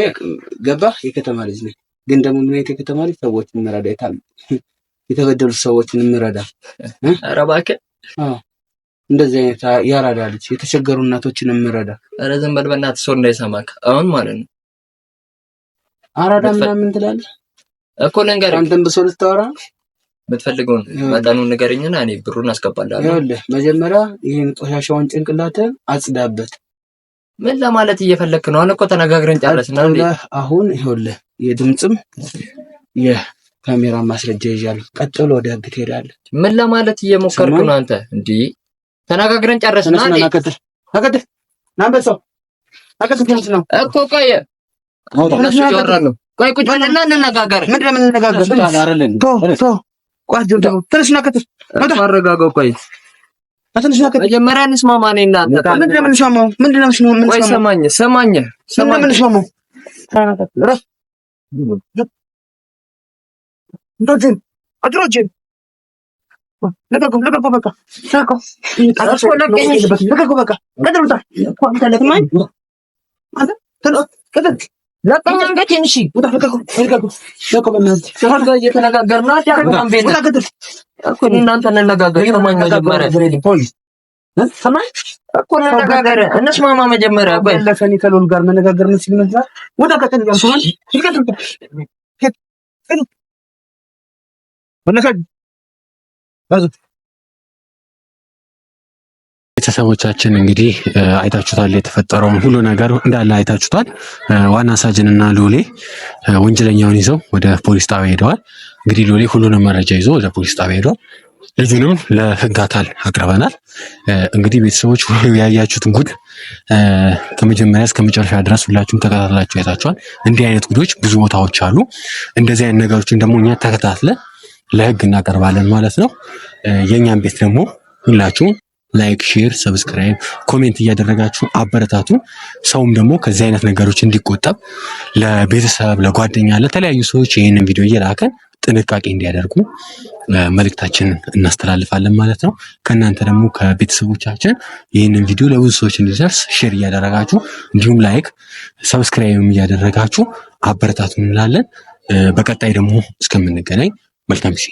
ገባህ? የከተማ ልጅ ነኝ። ግን ደግሞ ምን አይነት የከተማ ልጅ? ሰዎችን እንረዳ፣ የተበደሉ ሰዎችን እንረዳ። ኧረ እባክህ እንደዚህ አይነት ያራዳ ልጅ፣ የተቸገሩ እናቶችን እንረዳ። ኧረ ዝም በል በእናትህ፣ ሰው እንዳይሰማክ አሁን ማለት ነው። አራዳ ምናምን ትላለህ እኮ ልንገርህ። አንተም በሰው ልታወራ የምትፈልገውን መጠኑን ንገረኝና እኔ ብሩን አስገባልሃለሁ። ይኸውልህ መጀመሪያ ይሄን ቆሻሻውን ጭንቅላትህን አጽዳበት። ምን ለማለት እየፈለክ ነው? አሁን እኮ ተነጋግረን ጨረስን። አሁን ይኸውልህ የድምጽም የካሜራ ማስረጃ ይዣለሁ። ቀጥሎ ወደ ህግ ትሄዳለህ። ምን ለማለት እየሞከርክ ነው አንተ? እንዴ ተነጋግረን ጨረስን። ናከተ ናበሰው ናከተ ነው እኮ ቆይ ቆይ ቁጭ ብለና እንነጋገር። ምንድን ነው የምንነጋገር? ትንሽ ናከተ አረጋጋው። ቆይ መጀመሪያ እንስማማ። እኔ እና አንተ ምንድን ነው የምንስማማው? ቆይ ሰማኝ። አድሮጅን ለቀቁ በቃ ለቀኝ አንገቴን። እሺ እየተነጋገርን እኮ እናንተ እንነጋገር። ሰማኝ መጀመሪያ ሰማኝ እኮ እንነጋገር፣ እንስማማ መጀመሪያ። ቆይ ለከኒ ከሎል ጋር መነጋገር ምን ሲል ይመስላል? ወጣ ከተን ጋር ቤተሰቦቻችን እንግዲህ አይታችሁታል፣ የተፈጠረውን ሁሉ ነገር እንዳለ አይታችሁታል። ዋና ሳጅንና ሎሌ ወንጀለኛውን ይዘው ወደ ፖሊስ ጣቢያ ሄደዋል። እንግዲህ ሎሌ ሁሉንም መረጃ ይዞ ወደ ፖሊስ ጣቢያ ሄዷል። ልጁንም ለህግ አካል አቅርበናል። እንግዲህ ቤተሰቦች ያያችሁትን ጉድ ከመጀመሪያ እስከ መጨረሻ ድረስ ሁላችሁም ተከታትላችሁ አይታችኋል። እንዲህ አይነት ጉዶች ብዙ ቦታዎች አሉ። እንደዚህ አይነት ነገሮችን ደግሞ እኛ ተከታትለን ለህግ እናቀርባለን ማለት ነው። የእኛም ቤት ደግሞ ሁላችሁም ላይክ፣ ሼር፣ ሰብስክራይብ፣ ኮሜንት እያደረጋችሁ አበረታቱ። ሰውም ደግሞ ከዚህ አይነት ነገሮች እንዲቆጠብ ለቤተሰብ፣ ለጓደኛ፣ ለተለያዩ ሰዎች ይህንን ቪዲዮ እየላከን ጥንቃቄ እንዲያደርጉ መልእክታችንን እናስተላልፋለን ማለት ነው። ከእናንተ ደግሞ ከቤተሰቦቻችን ይህንን ቪዲዮ ለብዙ ሰዎች እንዲደርስ ሼር እያደረጋችሁ እንዲሁም ላይክ፣ ሰብስክራይብም እያደረጋችሁ አበረታቱ እንላለን። በቀጣይ ደግሞ እስከምንገናኝ መልካም ጊዜ